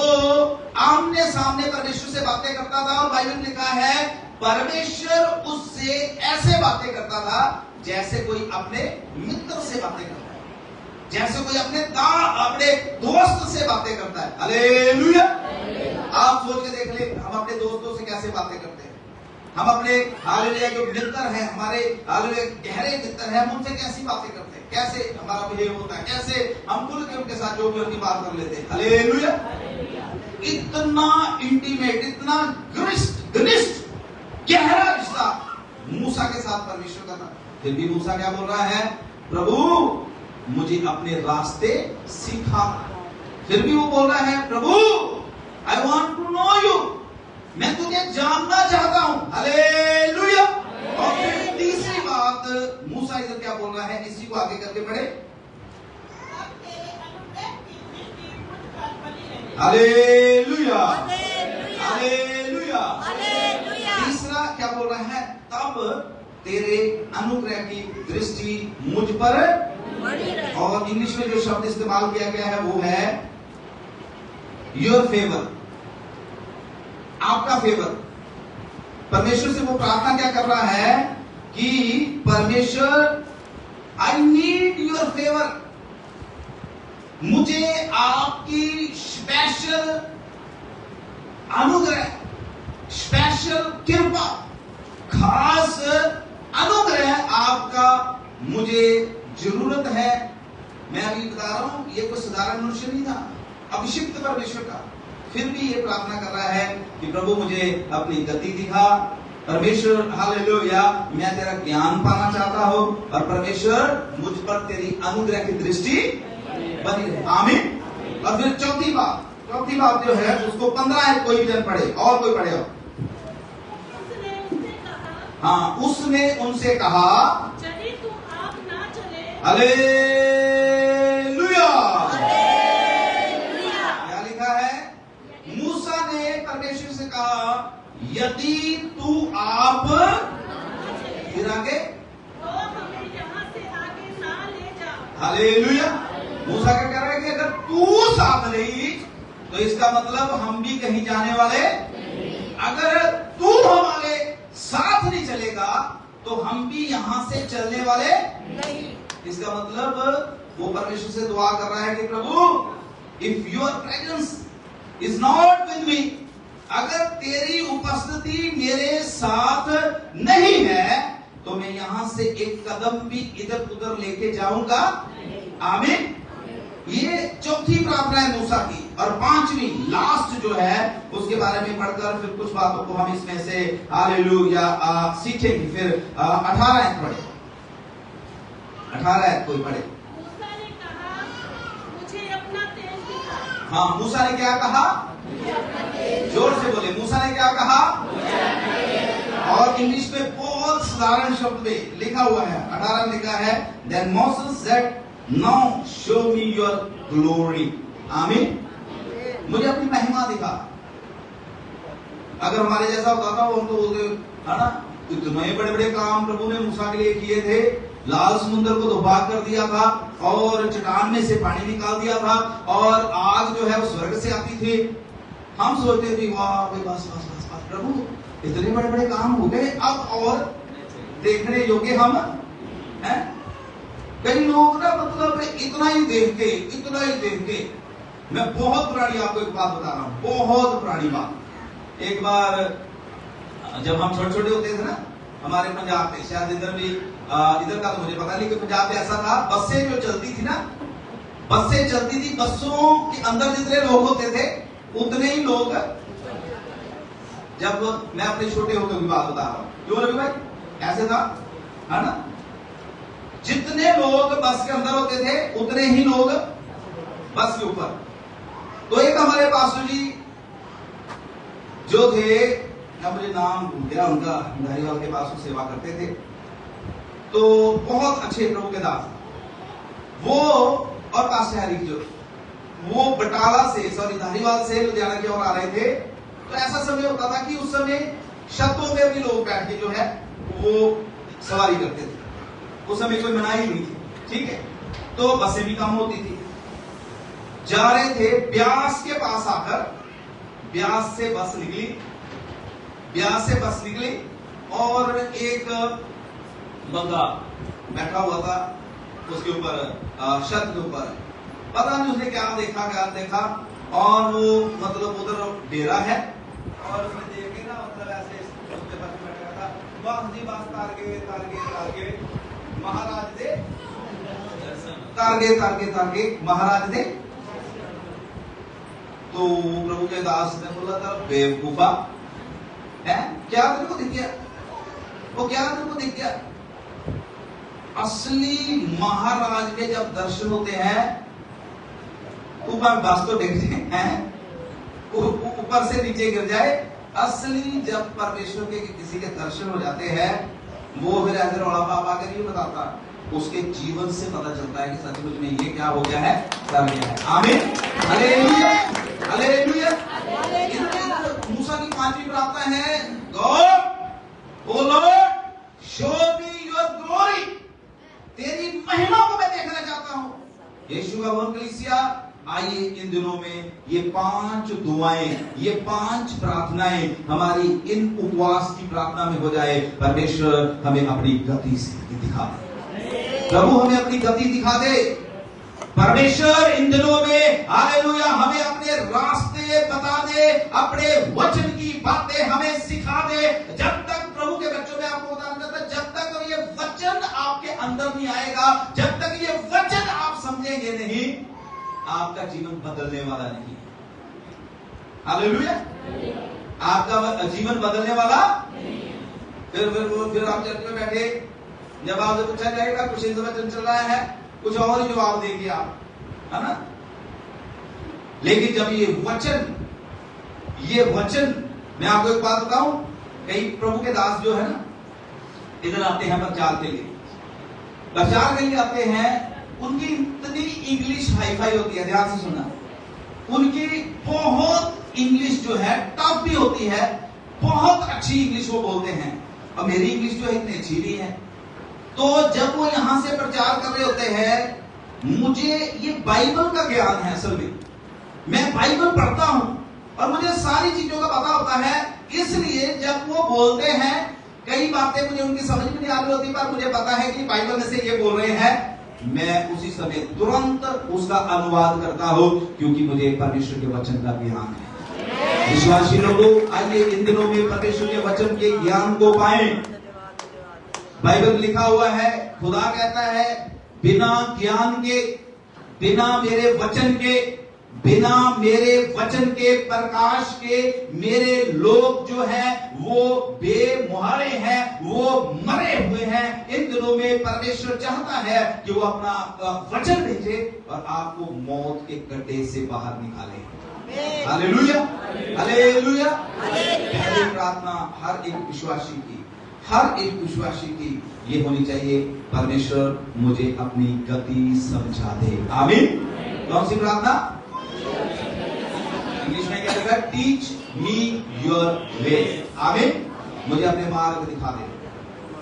आमने सामने परमेश्वर से बातें करता था। और बाइबल में लिखा है, परमेश्वर उससे ऐसे बातें करता था जैसे कोई अपने मित्र से बातें करता है, जैसे कोई अपने दोस्त से बातें करता है। हालेलुया। आप सोच के देख ले, हम अपने दोस्तों से कैसे बातें करते हैं। हम अपने हालेलुया जो मित्र हैं, हमारे हालेलुया गहरे मित्र हैं, हम उनसे कैसी बातें करते हैं, कैसे हमारा बिहेव होता है, कैसे हम खुल के उनके साथ जो भी उनकी बात कर लेते हैं। हालेलुया। इतना इंटीमेट, इतना घनिष्ठ गहरा रिश्ता मूसा के साथ परमेश्वर का था। फिर भी मूसा क्या बोल रहा है? प्रभु मुझे अपने रास्ते सिखा। फिर भी वो बोल रहा है, प्रभु I want to know you, मैं तुझे जानना चाहता हूं। हालेलुया। और फिर तीसरी बात मूसा इधर क्या बोल रहा है, इसी को आगे करके पढ़े। Hallelujah, hallelujah. तीसरा क्या बोल रहा है, तब तेरे अनुग्रह की दृष्टि मुझ पर, और इंग्लिश में जो शब्द इस्तेमाल किया गया है वो है योर फेवर, आपका फेवर। परमेश्वर से वो प्रार्थना क्या कर रहा है कि परमेश्वर आई नीड योर फेवर, मुझे आपकी स्पेशल अनुग्रह, स्पेशल कृपा, खास अनुग्रह आपका मुझे जरूरत है। मैं अभी बता रहा हूं, ये कोई साधारण मनुष्य नहीं था, अभिषिक्त परमेश्वर का। फिर भी ये प्रार्थना कर रहा है कि प्रभु मुझे अपनी गति दिखा। परमेश्वर हालेलुया, मैं तेरा ज्ञान पाना चाहता हूं, और परमेश्वर मुझ पर तेरी अनुग्रह की दृष्टि बनी रहे। आमीन। और फिर चौथी बात जो है उसको 15 कोई भी जन पढ़े, और कोई पढ़े हो। हाँ, उसने उनसे कहा, यदि तुम आप ना चले। हालेलुया। क्या लिखा है, मूसा ने परमेश्वर से कहा, यदि तू आप, फिर आगे, तो हमें यहाँ से आगे ना ले जा। हालेलुया। मूसा क्या कह रहा है कि अगर तू साथ नहीं तो इसका मतलब हम भी कहीं जाने वाले, अगर तू हमारे साथ नहीं चलेगा तो हम भी यहां से चलने वाले नहीं। इसका मतलब वो परमेश्वर से दुआ कर रहा है कि प्रभु if your presence is not with me, अगर तेरी उपस्थिति मेरे साथ नहीं है तो मैं यहां से एक कदम भी इधर उधर लेके जाऊंगा। आमीन। ये चौथी प्रार्थना है मूसा की। और पांचवी लास्ट जो है उसके बारे में पढ़कर फिर कुछ बातों को हम इसमें से हालेलुया सीखेंगे। फिर 18 पढ़े, 18 कोई पढ़े। मूसा ने कहा, मुझे अपना तेज दिखा। हाँ, मूसा ने क्या कहा, जोर से बोले, मूसा ने क्या कहा। और इंग्लिश में बहुत साधारण शब्द में लिखा हुआ है, 18 में लिखा है, then Moses said now show me your glory. आमीन। मुझे अपनी महिमा दिखा। अगर हमारे जैसा होता था वो तो बोलते है ना, इतने बड़े बड़े काम प्रभु ने मूसा के लिए किए थे, लाल समुद्र को दुभाग कर दिया था और चट्टान में से पानी निकाल दिया था और आग जो है वो स्वर्ग से आती थी। हम सोचते थे वाह भाई बस बस बस बस, प्रभु इतने बड़े बड़े काम हो गए, अब और देखने योग्य हम हैं। कई लोग ना मतलब इतना ही देख के, मैं बहुत पुरानी आपको एक बात बता रहा हूं, बहुत पुरानी बात। एक बार जब हम छोटे छोटे होते थे ना, हमारे पंजाब में, शायद इधर भी, इधर का तो मुझे पता नहीं कि पंजाब में ऐसा था, बसें जो चलती थी ना, बसें चलती थी, बसों के अंदर जितने लोग होते थे उतने ही लोग, जब मैं अपने छोटे होते की बात बता रहा हूं, क्यों रवि भाई ऐसे था, है ना, जितने लोग बस के अंदर होते थे उतने ही लोग बस के ऊपर। तो एक हमारे पासू जी जो थे, ना मुझे नाम भूल गया उनका, धारीवाल के पास सेवा करते थे, तो बहुत अच्छे प्रभु के दास, वो और पास्टर जो वो बटाला से, सॉरी धारीवाल से लुधियाना की ओर आ रहे थे। तो ऐसा समय होता था कि उस समय छतों पे भी लोग बैठ के जो है वो सवारी करते थे। उस समय कोई मनाही नहीं थी, ठीक है, तो बसें भी कम होती थी। जा रहे थे ब्यास के पास आकर, ब्यास से बस निकली और एक बंदा बैठा हुआ था उसके ऊपर, छत के ऊपर। पता नहीं उसने क्या देखा और वो मतलब उधर डेरा है और उसने देख के ना मतलब ऐसे उस पे बैठा था, वाह जी बास तारगे महाराज दे तारगे महाराज दे। तो प्रभु के दास ने बोला था, बेवकूफा है, क्या तेरे को दिख गया, वो क्या तेरे को दिख गया। असली महाराज के जब दर्शन होते हैं, ऊपर बस तो देखते हैं, ऊपर से नीचे गिर जाए, असली जब परमेश्वर के किसी के दर्शन हो जाते हैं, वो फिर ऐसे रौला पापा कर ये बताता, उसके जीवन से पता चलता है कि सचमुच में ये क्या हो गया है, कर गया है। आमीन, हालेलुया, हालेलुया। मूसा की 5वीं प्रार्थना है, God O Lord show me your glory, तेरी महिमा को मैं देखना चाहता हूं। यीशु का भवन कलीसिया, आइए इन दिनों में ये 5 दुआएं, ये 5 प्रार्थनाएं हमारी इन उपवास की प्रार्थना में हो जाए। परमेश्वर हमें अपनी गति से दिखा दे, प्रभु हमें अपनी गति दिखा दे। परमेश्वर इन दिनों में हालेलुया हमें अपने रास्ते बता दे, अपने वचन की बातें हमें सिखा दे। जब तक प्रभु के बच्चों में आपको बताना चाहता है, जब तक ये वचन आपके अंदर नहीं आएगा, जब तक ये वचन आप समझेंगे नहीं, आपका जीवन बदलने वाला नहीं। हालेलुया, आपका जीवन बदलने वाला फिर आप चर्च में बैठे, जब आपसे पूछा जाएगा कुछ इस वचन चल रहा है, कुछ और ही जवाब देंगे आप, है ना। लेकिन जब ये वचन मैं आपको एक बात बताऊं, कई प्रभु के दास जो है ना, इधर आते हैं प्रचार के लिए, प्रचार के लिए आते हैं, उनकी इतनी इंग्लिश हाईफाई होती है, ध्यान से सुनना, उनकी बहुत इंग्लिश जो है टफ भी होती है, बहुत अच्छी इंग्लिश वो बोलते हैं, और मेरी इंग्लिश जो है इतनी अच्छी नहीं है। तो जब वो यहां से प्रचार कर रहे होते हैं, मुझे ये बाइबल का ज्ञान है, असल में मैं बाइबल पढ़ता हूं और मुझे सारी चीजों का पता होता है, इसलिए जब वो बोलते हैं कई बातें मुझे उनकी समझ में नहीं आ रही होती, पर मुझे पता है कि बाइबल में से ये बोल रहे हैं, मैं उसी समय तुरंत उसका अनुवाद करता हूं, क्योंकि मुझे परमेश्वर के वचन का ज्ञान है। विश्वासी लोगों, आइए इन दिनों में परमेश्वर के वचन के ज्ञान को पाएं। बाइबल में लिखा हुआ है, खुदा कहता है, बिना ज्ञान के, बिना मेरे वचन के, बिना मेरे वचन के प्रकाश के मेरे लोग जो हैं वो बेमुहारे हैं, वो मरे हुए हैं। इन दिनों में परमेश्वर चाहता है कि वो अपना वचन भेजे और आपको मौत के गड्ढे से बाहर निकाले। Hallelujah, hallelujah. पहली प्रार्थना हर एक विश्वासी की ये होनी चाहिए, परमेश्वर मुझे अपनी गति समझा दे। आमीन। कौन सी प्रार्थना? इंग्लिश में क्या लिखा? Teach me your way. आमीन। मुझे अपने मार्ग दिखा दे,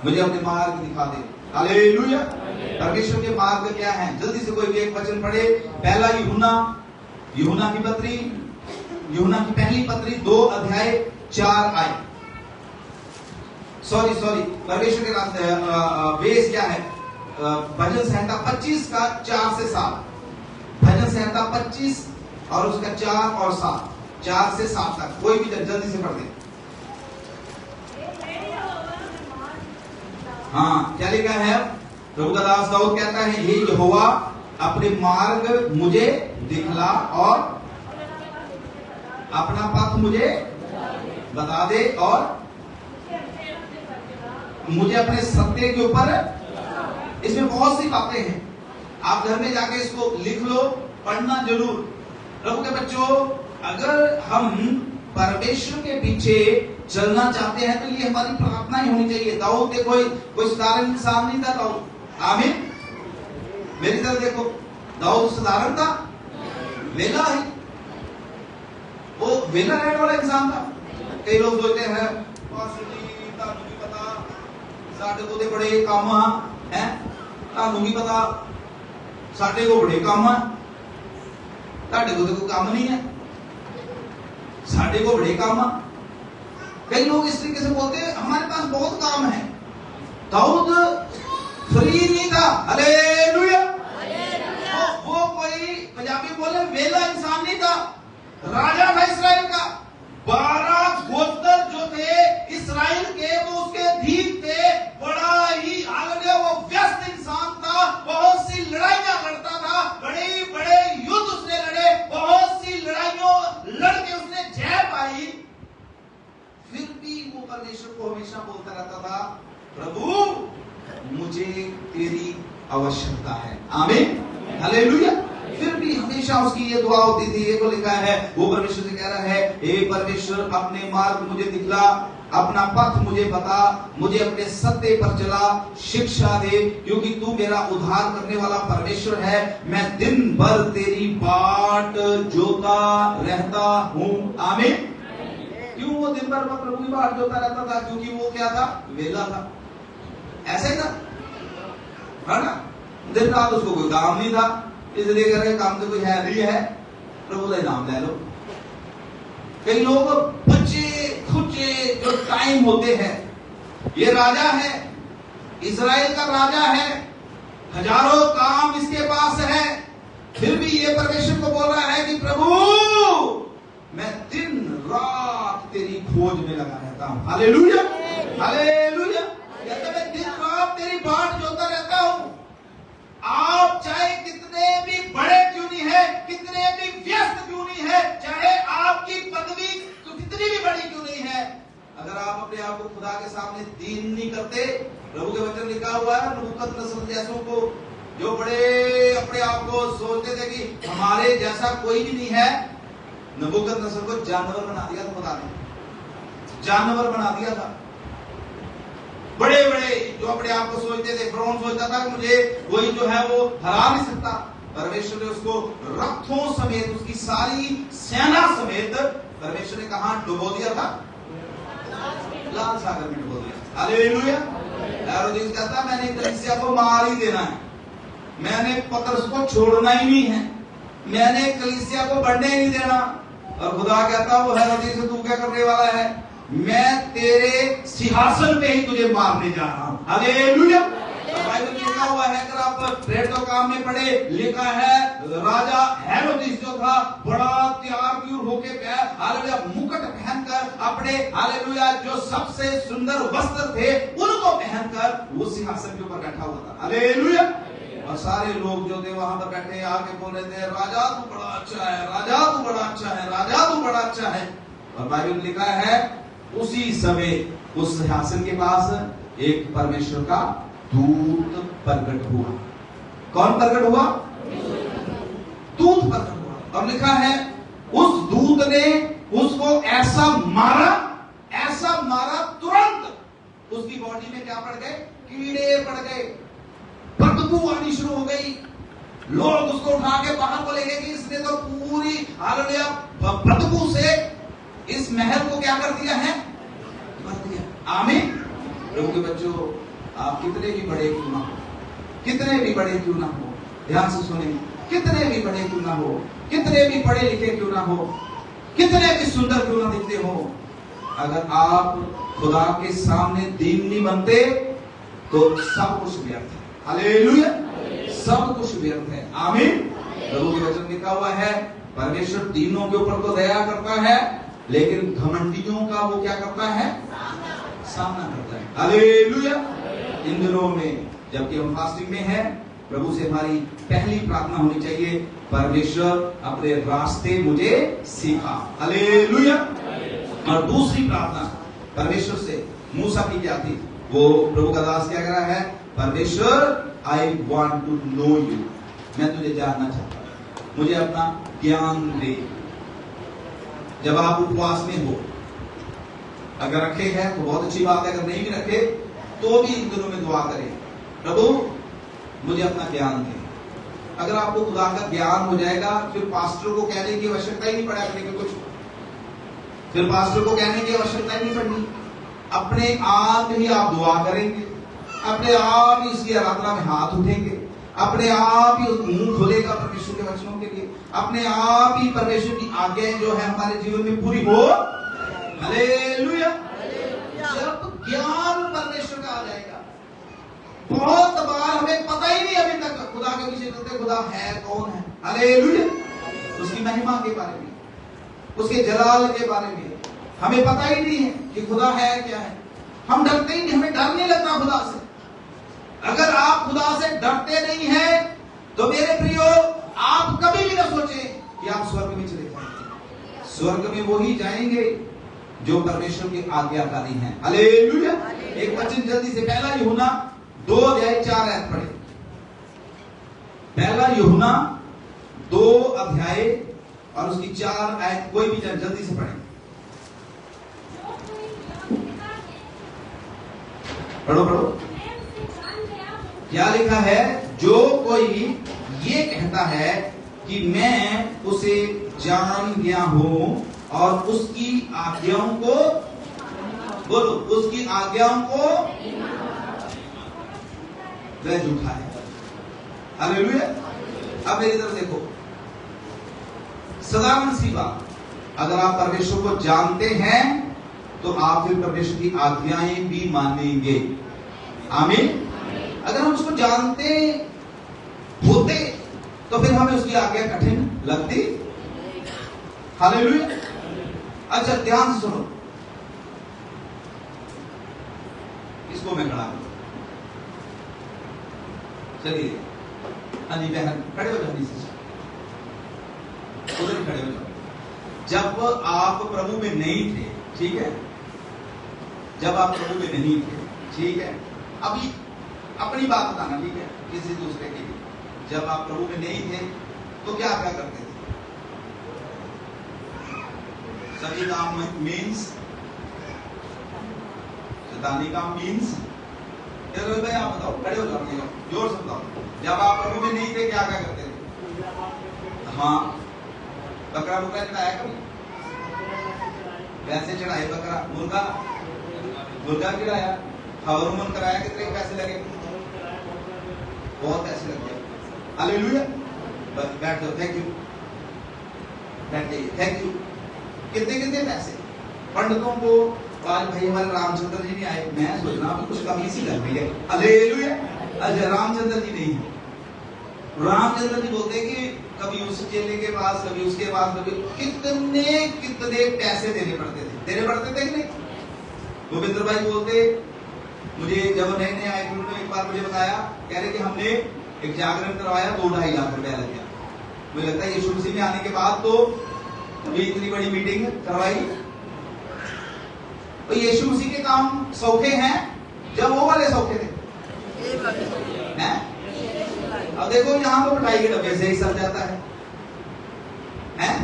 मुझे अपने मार्ग दिखा दे। हालेलुया। परमेश्वर के मार्ग क्या है? जल्दी से कोई भी एक वचन पढ़े। पहला यूहन्ना की पत्री, यूहन्ना की पहली पत्री 2 अध्याय 4 आए। सॉरी परमेश्वर के रास्ते बेस क्या है? भजन संहिता 25 का 4 से 7। भजन संहिता 25 और उसका 4 और 7, 4 से 7 तक कोई भी जल्दी से पढ़ दे। हाँ, क्या लिखा है? प्रभु का दास दाऊद कहता है, हे यहोवा अपने मार्ग मुझे दिखला और अपना पथ मुझे बता दे और मुझे अपने सत्य के ऊपर। इसमें बहुत सी बातें हैं, आप घर में जाके इसको लिख लो, पढ़ना जरूर। प्रभु के बच्चों, अगर हम परमेश्वर के पीछे चलना चाहते हैं तो ये हमारी प्रार्थना ही होनी चाहिए। दाऊद देखो, कोई साधारण इंसान नहीं था दाऊद। आमीन। मेरी तरफ देखो, दाऊद साधारण था, वेला ही, वो वेला रहने वाला इंसान था। कई लोग सोचते हैं साढ़े को तो बड़े काम है, तानू की पता साढ़े को बड़े काम है, ताड़े को तो कोई काम नहीं है, साढ़े को बड़े काम है। कई लोग इस तरीके से बोलते हैं हमारे पास बहुत काम है। दाऊद फ्री नहीं था। हालेलुया। वो कोई पंजाबी बोले वेला इंसान नहीं था, राजा था इसराइल का। 12 गोत्र जो थे इसराइल के, वो उसके अधीन थे। बड़ा ही आगे वो व्यस्त इंसान था, बहुत सी लड़ाइयां लड़ता था, बड़े बड़े युद्ध उसने लड़े, बहुत सी लड़ाइयों लड़के उसने जय पाई। फिर भी वो परमेश्वर को हमेशा बोलता रहता था, प्रभु मुझे तेरी आवश्यकता है। आमीन, हालेलुया। फिर भी हमेशा उसकी ये दुआ होती थी, ये तो लिखा है, वो परमेश्वर से कह रहा है, हे परमेश्वर अपने मार्ग मुझे दिखला, अपना पथ मुझे बता, मुझे अपने सत्य पर चला शिक्षा दे, क्योंकि तू मेरा उद्धार करने वाला परमेश्वर है। मैं दिन भर तेरी बाट जोता रहता हूँ। आमीन। क्यों वो दिन भर प्रभु की बाट जोता रहता था? क्योंकि वो क्या था? वेला था। ऐसे ही था, है ना? दिन रात उसको कोई काम नहीं था, इसलिए कह रहे काम तो कोई है भी है, प्रभु का नाम ले लो। कई लोग बच्चे खुचे जो टाइम होते हैं, ये राजा है, इजराइल का राजा है, हजारों काम इसके पास है, फिर भी ये परमेश्वर को बोल रहा है कि प्रभु मैं दिन रात तेरी खोज में लगा रहता हूं। Hallelujah, hallelujah. कहते मैं दिन रात तेरी बाट जोता रहता हूं। आप चाहे कितने भी बड़े क्यों नहीं है, कितने भी व्यस्त क्यों नहीं है, चाहे आपकी पदवी कितनी भी बड़ी क्यों नहीं है, अगर आप अपने आप को खुदा के सामने दीन नहीं करते, प्रभु के वचन लिखा हुआ है, नबूकदनेस्सर जैसों को, जो बड़े अपने आप को सोचते थे कि हमारे जैसा कोई भी नहीं है, नबूकदनेस्सर को जानवर बना दिया था। खुदा ने जानवर बना दिया था। बड़े बड़े जो अपने आप को सोचते थे, फिरौन सोचता था कि मुझे कोई जो है वो हरा नहीं सकता, परमेश्वर ने उसको रथों समेत, उसकी सारी सेना समेत परमेश्वर ने कहा डुबो दिया था? लाल सागर में डुबो दिया। हालेलुया। हेरोदेस कहता मैंने कलीसिया को मार ही देना है, मैंने पतरस को छोड़ना ही नहीं है, मैंने कलीसिया को बढ़ने ही नहीं देना। और खुदा कहता वो हेरोदेस तू क्या करने वाला है? मैं तेरे सिंहासन पे ही तुझे मारने जा रहा हूं। हालेलुया। बाइबल में लिखा हुआ है, अगर आप प्रेरितों काम में पढ़े, लिखा है राजा हेरोदेस जो था बड़ा तैयार होके हालेलुया मुकुट पहनकर, अपने हालेलुया जो सबसे सुंदर वस्त्र थे उनको पहनकर वो सिंहासन के ऊपर बैठा हुआ था। हालेलुया। और सारे लोग जो थे वहां पर बैठे आके बोल रहे थे, राजा तू बड़ा अच्छा है, राजा तू बड़ा अच्छा है, राजा तू बड़ा अच्छा है। और बाइबल में लिखा है उसी समय उस सिंहासन के पास एक परमेश्वर का दूत प्रकट हुआ। कौन प्रकट हुआ? दूत प्रकट हुआ। और लिखा है उस दूत ने उसको ऐसा मारा तुरंत उसकी बॉडी में क्या पड़ गए? कीड़े पड़ गए, बदबू आनी शुरू हो गई। लोग उसको उठा के बाहर को ले गए कि इसने तो पूरी हालेलुया बदबू से इस महल को क्या कर दिया है? भर दिया। आमीन। प्रभु के बच्चों, आप कितने भी बड़े क्यों ना हो, कितने भी बड़े क्यों ना हो, ध्यान से सुने, कितने भी बड़े क्यों ना हो, कितने भी पढ़े लिखे क्यों ना हो, कितने भी सुंदर क्यों ना दिखते हो, अगर आप खुदा के सामने दीन नहीं बनते तो सब कुछ व्यर्थ है। हालेलुया। सब कुछ व्यर्थ है। आमीन। प्रभु के वचन लिखा हुआ है, परमेश्वर दीनों के ऊपर तो दया करता है, लेकिन घमंडियों का वो क्या करता है? सामना करता है। हालेलुया। इन दिनों में जबकि हम फास्टिंग में हैं, प्रभु से हमारी पहली प्रार्थना होनी चाहिए, परमेश्वर अपने रास्ते मुझे सिखा। हालेलुया। और दूसरी प्रार्थना परमेश्वर से मूसा की क्या थी? वो प्रभु का दास क्या कह रहा है? परमेश्वर I want to know you, मैं तुझे जानना चाहता हूं, मुझे अपना ज्ञान दे। जब आप उपवास में हो, अगर रखे हैं तो बहुत अच्छी बात है, अगर नहीं भी रखे तो भी इन दिनों में दुआ करें, प्रभु मुझे अपना ज्ञान दे। अगर आपको खुदा का ज्ञान हो जाएगा, फिर पास्टर को कहने की आवश्यकता ही नहीं पड़ा करने के कुछ, फिर पास्टर को कहने की आवश्यकता ही नहीं पड़नी। अपने आप ही आप दुआ करेंगे, अपने आप ही इसकी आराधना में हाथ उठेंगे, अपने आप ही मुंह खोलेगा परमेश्वर के वचनों के लिए, अपने आप ही परमेश्वर की आज्ञाएं जो है हमारे जीवन में पूरी हो। हालेलुया। जब ज्ञान परमेश्वर का आ जाएगा, बहुत बार हमें पता ही नहीं अभी तक खुदा के विषय में, खुदा है कौन है। हालेलुया। उसकी महिमा के बारे में, उसके जलाल के बारे में हमें पता ही नहीं है कि खुदा है क्या है। हम डरते ही नहीं, हमें डर नहीं लगता खुदा से। अगर आप खुदा से डरते नहीं हैं तो मेरे प्रियो, आप कभी भी ना सोचें कि आप स्वर्ग में चले जाएंगे। स्वर्ग में वो ही जाएंगे जो परमेश्वर के आज्ञाकारी हैं। हालेलुया। एक वचन जल्दी से, पहला यूहन्ना 2 अध्याय 4 आयत पढ़े। पहला यूहन्ना 2 अध्याय और उसकी 4 आयत, कोई भी जल्दी से पढ़े। पढ़ो पढ़ो। क्या लिखा है? जो कोई ये कहता है कि मैं उसे जान गया हूं और उसकी आज्ञाओं को, बोलो, उसकी आज्ञाओं को, वह झूठा है। हालेलुया। अब मेरी तरफ देखो, साधारण सी बात, अगर आप परमेश्वर को जानते हैं तो आप फिर परमेश्वर की आज्ञाएं भी मानेंगे। आमीन। अगर हम उसको जानते होते तो फिर हमें उसकी आज्ञा कठिन लगती। हालेलुया। अच्छा, ध्यान से सुनो, इसको मैं खड़ा करूं। चलिए, हाँ जी बहन, खड़े हो जाओ, उधर खड़े हो जाओ। जब आप प्रभु में नहीं थे, ठीक है, जब आप प्रभु में नहीं थे, ठीक है, अभी अपनी बात बताना, ठीक है, किसी दूसरे के लिए। जब आप प्रभु में नहीं थे तो क्या क्या करते थे? सभी काम मीन्स, शैतानी काम मीन्स, भाई आप बताओ, खड़े हो जाओ, जोर से बताओ। जब आप प्रभु में नहीं थे क्या क्या करते थे? हाँ, बकरा बुकरा चढ़ाया कभी? वैसे चढ़ाए बकरा, मुर्गा चढ़ाया, हवरुमन कराया, कितने पैसे लगे? बहुत पैसे लग गए। हालेलुया। बैठ जाओ, थैंक यू, बैठ जाइए, थैंक यू। कितने कितने पैसे पंडितों को? आज भाई हमारे रामचंद्र जी नहीं आए, मैं सोच रहा हूं कुछ कमी सी कर रही है। हालेलुया। अच्छा, रामचंद्र जी नहीं है। रामचंद्र जी बोलते कि कभी उस चेले के पास, कभी उसके पास, कभी कितने कितने पैसे देने पड़ते थे कि नहीं? गोविंदर भाई बोलते, मुझे जब नए नए आए थे एक बार मुझे बताया, कह रहे कि हमने एक जागरण करवाया, 2-2.5 लाख रुपया लग गया। मुझे लगता है यीशु मसीह में आने के बाद तो अभी इतनी बड़ी मीटिंग करवाई। तो यीशु मसीह के काम सौखे हैं जब वो वाले सौखे थे, हैं? अब देखो यहां तो मिठाई के डब्बे से ही सर जाता है, हैं?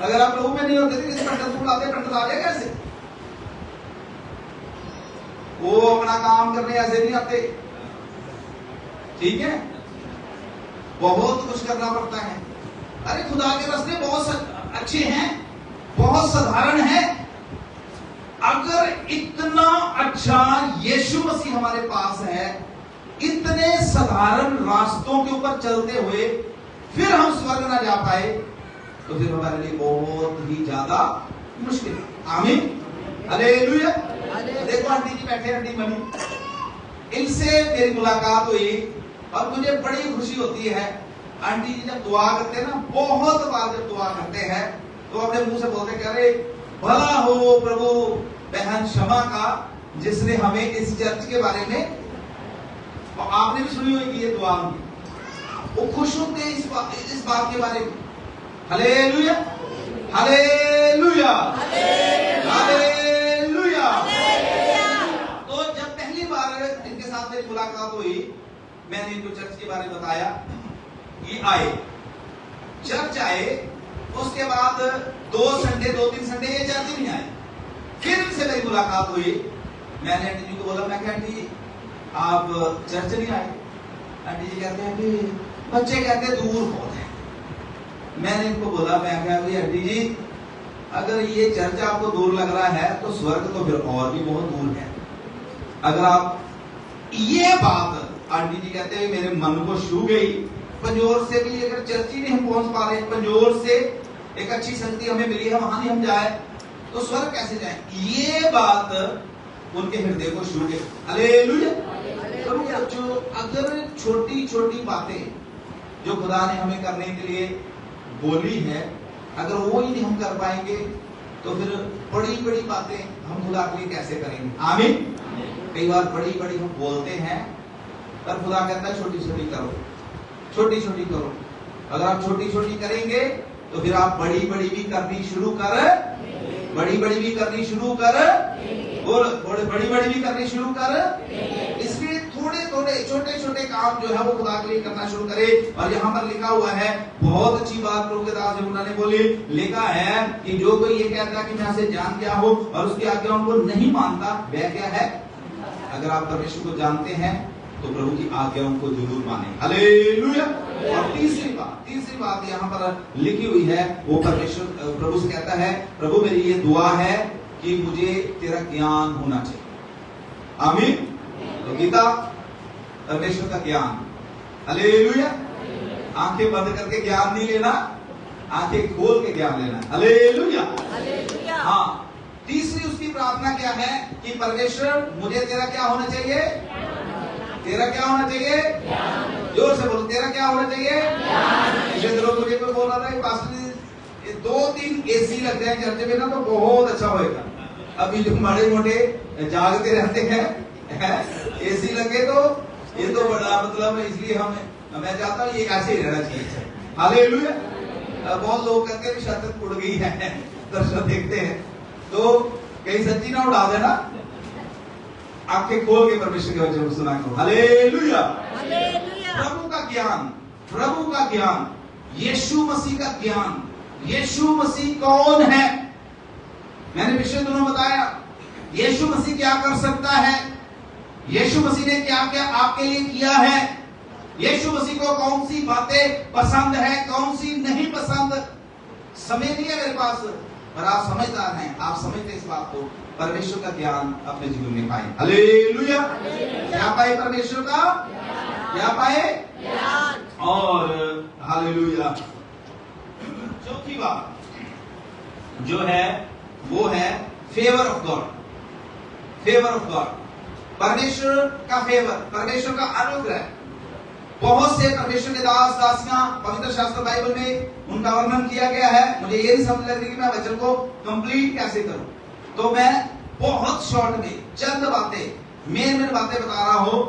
अगर आप प्रभु में नहीं होते थे, किसी पंडित को बुलाते, पंडित आ जाए कैसे? वो अपना काम करने ऐसे नहीं आते, ठीक है, बहुत कुछ करना पड़ता है। अरे खुदा के रास्ते बहुत अच्छे हैं, बहुत साधारण है। अगर इतना अच्छा यीशु मसीह हमारे पास है, इतने साधारण रास्तों के ऊपर चलते हुए फिर हम स्वर्ग ना जा पाए तो फिर हमारे लिए बहुत ही ज्यादा मुश्किल है। आमीन। हालेलुया। देखो आंटी जी बैठे, आंटी मनी, इनसे मेरी मुलाकात हुई और मुझे बड़ी खुशी होती है। आंटी जी जब दुआ करते हैं ना, बहुत बार जब दुआ करते हैं तो अपने मुंह से बोलते कह रहे, भला हो प्रभु बहन शमा का, जिसने हमें इस चर्च के बारे में, और आपने भी सुनी होगी ये दुआ उनकी, वो खुश होते हैं इस बात के बारे में। Hallelujah, hallelujah, hallelujah. तो जब पहली बार इनके साथ मेरी मुलाकात हुई, मैंने इनको चर्च के बारे में बताया, ये आए, चर्च आए, उसके बाद 2-3 संडे ये चर्च नहीं आए। फिर इनसे मेरी मुलाकात हुई, मैंने आंटी जी को बोला, मैं क्या आंटी आप चर्च नहीं आए? आंटी जी कहते हैं कि बच्चे कहते हैं दूर बहुत है। मैंने इनको बोला, मैं क्या आंटी जी, अगर ये चर्च आपको दूर लग रहा है तो स्वर्ग तो फिर और भी बहुत दूर है। अगर आप ये बात, आंटी जी कहते हैं मेरे मन को छू गई, पंजोर से भी अगर चर्च ही नहीं हम पहुंच पा रहे, पंजोर से एक अच्छी संगति हमें मिली है, वहां नहीं हम जाए तो स्वर्ग कैसे जाए? ये बात उनके हृदय को छू गई। हालेलुया। जो अगर छोटी छोटी बातें जो खुदा ने हमें करने के लिए बोली है, अगर वो ही नहीं हम कर पाएंगे तो फिर बड़ी बड़ी बातें हम खुदा के लिए कैसे करेंगे? आमीन। कई बार बड़ी बड़ी हम बोलते हैं, पर खुदा कहता है छोटी छोटी करो, छोटी छोटी करो। अगर आप छोटी छोटी करेंगे तो फिर आप बड़ी बड़ी भी करनी शुरू कर, बड़ी बड़ी भी करनी शुरू कर, बोल बड़ी बड़ी भी करनी शुरू कर। इसके छोटे छोटे काम जो है वो खुदा के लिए करना शुरू करे। और यहाँ पर लिखा हुआ है, बहुत अच्छी बात प्रभु के दास यमुना ने बोली, लिखा है कि जो कोई ये कहता है कि मैं उसे जान गया हूं और उसकी आज्ञाओं को नहीं मानता, वह क्या है? अगर आप परमेश्वर को जानते हैं तो प्रभु की आज्ञाओं को जरूर माने। हालेलुया। और तीसरी बात यहाँ पर लिखी हुई है, वो परमेश्वर प्रभु से कहता है, प्रभु मेरी ये दुआ है कि मुझे तेरा ज्ञान होना चाहिए। आमीन। तो गीता परमेश्वर का ज्ञान। हालेलुया। आंखें बंद करके ज्ञान नहीं लेना, आंखें खोल के ज्ञान लेना। हालेलुया। हाँ, तीसरी उसकी प्रार्थना क्या है कि परमेश्वर मुझे तेरा क्या होना चाहिए? तेरा क्या होना चाहिए? जोर से बोलो, तेरा क्या होना चाहिए? पिछले दिनों मुझे कोई बोल रहा था कि पास्टर जी 2-3 एसी लग जाए चर्च में ना तो बहुत अच्छा होएगा। अभी जो बड़े मोटे जागते रहते हैं, एसी लगे तो ये तो बड़ा मतलब, इसलिए मैं चाहता हूँ ये ऐसे ही रहना चाहिए। हालेलुया। बहुत लोग कहते हैं शर्त उड़ गई है, दर्शन देखते हैं तो कहीं सच्ची ना उड़ा देना, आंखें खोल के परमेश्वर के वचन को सुना करो। हालेलुया। प्रभु का ज्ञान, यीशु मसीह का ज्ञान। यीशु मसीह कौन है? मैंने पिछले दिनों बताया यीशु मसीह क्या कर सकता है, यीशु मसीह ने क्या क्या आपके लिए किया है, यीशु मसीह को कौन सी बातें पसंद है, कौन सी नहीं पसंद। समय नहीं है मेरे पास, पर आप समझदार हैं, आप समझते इस बात को। परमेश्वर का ज्ञान अपने जीवन में पाए। हालेलुया। क्या पाए? परमेश्वर का क्या पाए? और हालेलुया। चौथी बात जो है वो है favour of God. Favour of God, परमेश्वर का फेवर, परमेश्वर का अनुग्रह। बहुत से परमेश्वर के दास दासियां पवित्र शास्त्र बाइबल में उनका वर्णन किया गया है। मुझे ये नहीं समझ लग रही कि मैं वचन को कंप्लीट कैसे करूं, तो मैं बहुत शॉर्ट में चंद बातें, मेन बातें बता रहा हूं।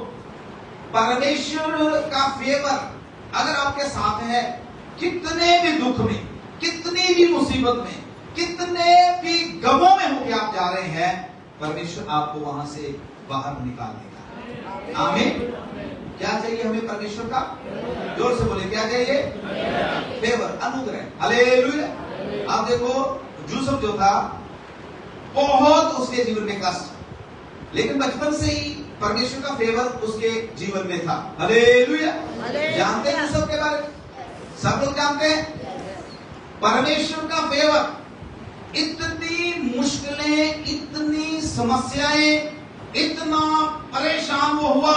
परमेश्वर का फेवर अगर आपके साथ है, कितने भी दुख में, कितनी भी मुसीबत में, कितने भी गमों में होकर आप जा रहे हैं, परमेश्वर आपको वहां से बाहर निकाल देगा। आमीन। क्या चाहिए हमें परमेश्वर का? जोर से बोले, क्या चाहिए? फेवर, अनुग्रह। हालेलुया। आप देखो यूसुफ जो था, बहुत उसके जीवन में कष्ट, लेकिन बचपन से ही परमेश्वर का फेवर उसके जीवन में था। हालेलुया। जानते हैं यूसुफ के बारे में? सब लोग जानते हैं परमेश्वर का फेवर। इतनी मुश्किलें, इतनी समस्याएं, इतना परेशान वो हुआ,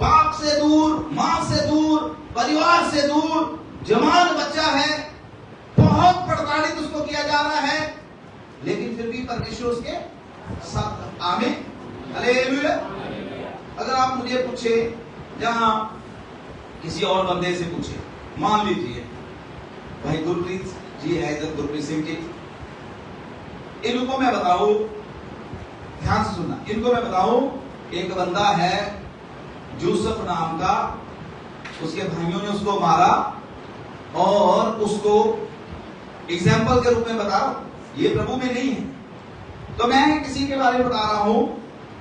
बाप से दूर, मां से दूर, परिवार से दूर, जवान बच्चा है, बहुत प्रताड़ित उसको किया जा रहा है, लेकिन फिर भी परमेश्वर उसके साथ। आमीन। हालेलुया। अगर आप मुझे पूछे, जहां किसी और बंदे से पूछे, मान लीजिए भाई गुरप्रीत जी है इधर, गुरप्रीत सिंह जी, इनको मैं बताऊं, ध्यान से सुनना, इनको मैं बताऊं, एक बंदा है यूसुफ नाम का, उसके भाइयों ने उसको मारा और उसको एग्जाम्पल के रूप में बता, ये प्रभु में नहीं है, तो मैं किसी के बारे में बता रहा हूं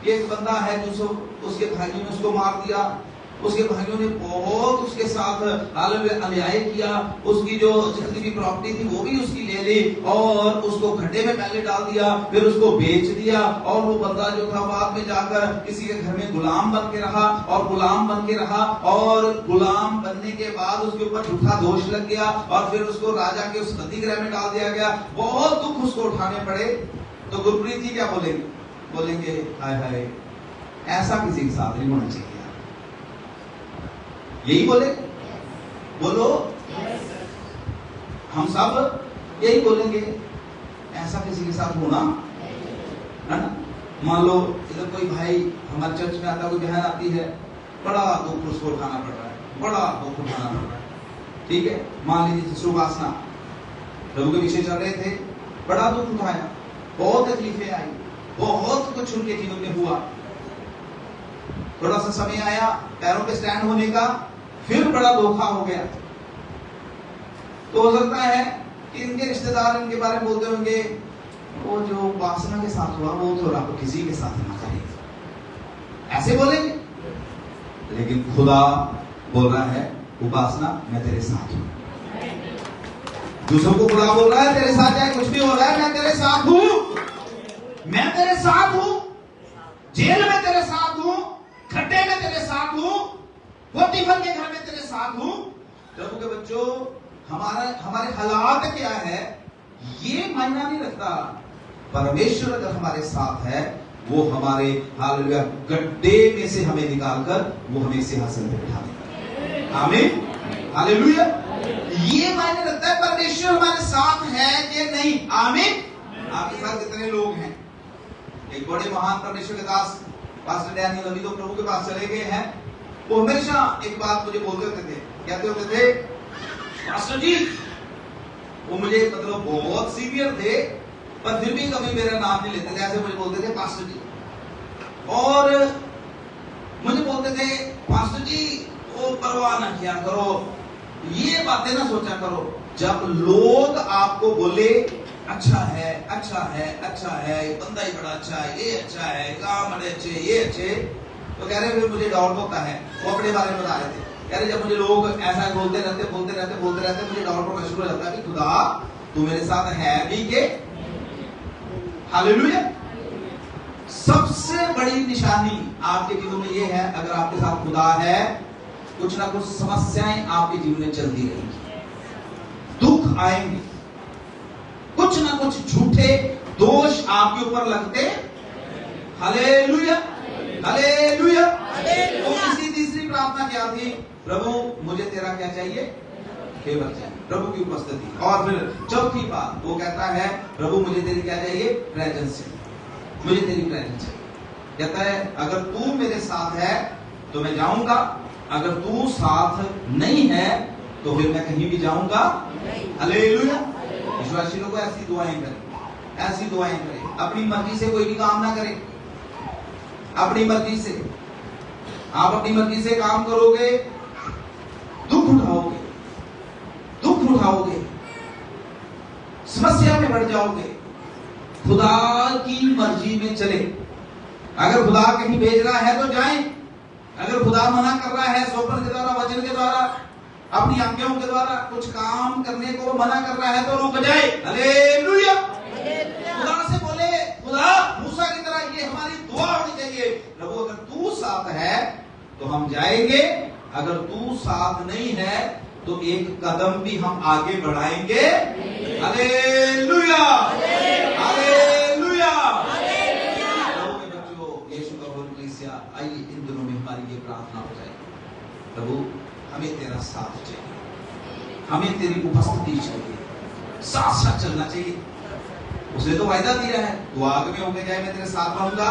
कि एक बंदा है यूसुफ, उसके भाइयों ने उसको मार दिया, उसके भाइयों ने बहुत उसके साथ अन्याय किया, उसकी जो जितनी भी प्रॉपर्टी थी वो भी उसकी ले ली और उसको खड्डे में पहले डाल दिया, फिर उसको बेच दिया, और वो बंदा जो था बाद में जाकर किसी के घर में गुलाम बन के रहा, और गुलाम बन के रहा, और गुलाम बनने के बाद उसके ऊपर झूठा दोष लग गया, और फिर उसको राजा के उस बंदीगृह में डाल दिया गया, बहुत दुख उसको उठाने पड़े। तो गुरप्रीत जी क्या बोलेंगे? बोलेंगे हाय हाय, ऐसा किसी के साथ नहीं होना चाहिए। यही बोले, बोलो, हम सब यही बोलेंगे, ऐसा किसी के साथ होना है ना। मान लो इधर कोई भाई हमारे चर्च में आता, कोई बहन आती है, बड़ा दुख उसको उठाना पड़ रहा है, बड़ा दुख उठाना पड़ रहा है, ठीक है। मान लीजिए सुवासना प्रभु के पीछे चल रहे थे, बड़ा दुख उठाया, बहुत तकलीफें आई, बहुत कुछ उनके जीवन में हुआ, थोड़ा सा समय आया पैरों पे स्टैंड होने का, फिर बड़ा धोखा हो गया। तो हो सकता है कि इनके रिश्तेदार इनके बारे में बोलते होंगे, वो जो वासना के साथ हुआ वो तो रब किसी के साथ ना करे, ऐसे बोलेंगे। लेकिन खुदा बोल रहा है उपासना मैं तेरे साथ हूं। दूसरों को खुदा बोल रहा है तेरे साथ चाहे कुछ भी हो रहा है मैं तेरे साथ हूं, मैं तेरे साथ हूं, जेल में तेरे साथ हूं, खड्डे में तेरे साथ हूं, पोतीफर के घर में तेरे साथ हूं। प्रभु के बच्चों, हमारे हालात क्या है ये मायना नहीं रखता। परमेश्वर अगर हमारे साथ है वो हमारे हालेलुया गड्ढे में से हमें निकालकर वो हमें सिंहासन पे बिठा देगा। आमीन, हालेलुया। ये मायने रखता है परमेश्वर हमारे साथ है कि नहीं। आमीन। आपके साथ कितने लोग हैं? एक बड़े महान परमेश्वर के दास पास्टर डैनियल अभी तो प्रभु के पास चले गए हैं। वो हमेशा एक बात मुझे बोलते होते थे, कहते होते थे पास्टर जी, वो मुझे मतलब बहुत सीनियर थे पर फिर भी कभी मेरा नाम नहीं लेते थे, ऐसे मुझे बोलते थे पास्टर जी। और मुझे बोलते थे पास्टर जी वो परवाह ना किया करो, ये बातें ना सोचा करो। जब लोग आपको बोले अच्छा है अच्छा है अच्छा है, बंदा ही बड़ा अच्छा है, ये अच्छा है, काम बड़े अच्छे, ये अच्छे, तो कह रहे फिर मुझे डाउट होता है। वो अपने बारे में बता रहे थे, कह रहे जब मुझे लोग ऐसा बोलते रहते मुझे डाउट होना शुरू हो जाता है कि खुदा तू मेरे साथ है भी के। हालेलुया। सबसे बड़ी निशानी आपके जीवन में ये है, अगर आपके साथ खुदा है कुछ ना कुछ समस्याएं आपके जीवन में चलती रहेंगी, दुख आएंगे, कुछ ना कुछ झूठे दोष आपके ऊपर लगते। Hallelujah, hallelujah. तो इसी तीसरी प्रार्थना क्या थी? प्रभु मुझे तेरा क्या चाहिए? फेवर चाहिए, प्रभु की उपस्थिति। और फिर चौथी बात वो कहता है प्रभु मुझे तेरी क्या चाहिए? प्रेजेंस चाहिए, मुझे तेरी प्रेजेंस चाहिए। कहता है अगर तू मेरे साथ है तो मैं जाऊंगा, अगर तू साथ नहीं है तो फिर मैं कहीं भी जाऊंगा। हालेलुया। विश्वासी लोगों ऐसी दुआएं करें, ऐसी दुआएं करें। अपनी मर्जी से कोई भी काम ना करें, अपनी मर्जी से। आप अपनी मर्जी से काम करोगे दुख उठाओगे, दुख उठाओगे, समस्या में बढ़ जाओगे। खुदा की मर्जी में चले। अगर खुदा कहीं भेज रहा है तो जाएं, अगर खुदा मना कर रहा है स्वप्न के द्वारा, वचन के द्वारा, अपनी आज्ञाओं के द्वारा कुछ काम करने को मना कर रहा है तो रुक जाए। हालेलुया। खुदा से बोले खुदा मूसा की तरह ये हमारी दुआ होनी चाहिए, प्रभु अगर तू साथ है तो हम जाएंगे, अगर तू साथ नहीं है तो एक कदम भी हम आगे बढ़ाएंगे। Hallelujah, hallelujah. प्रभु के बच्चों, यीशु का बोल कलीसिया, आइए इन दिनों में हमारी ये प्रार्थना हो जाए, प्रभु हमें तेरा साथ चाहिए, हमें तेरी उपस्थिति चाहिए, साथ साथ चलना चाहिए। उसने तो वायदा दिया है, तू आग में होके जाए मैं तेरे साथ रहूंगा,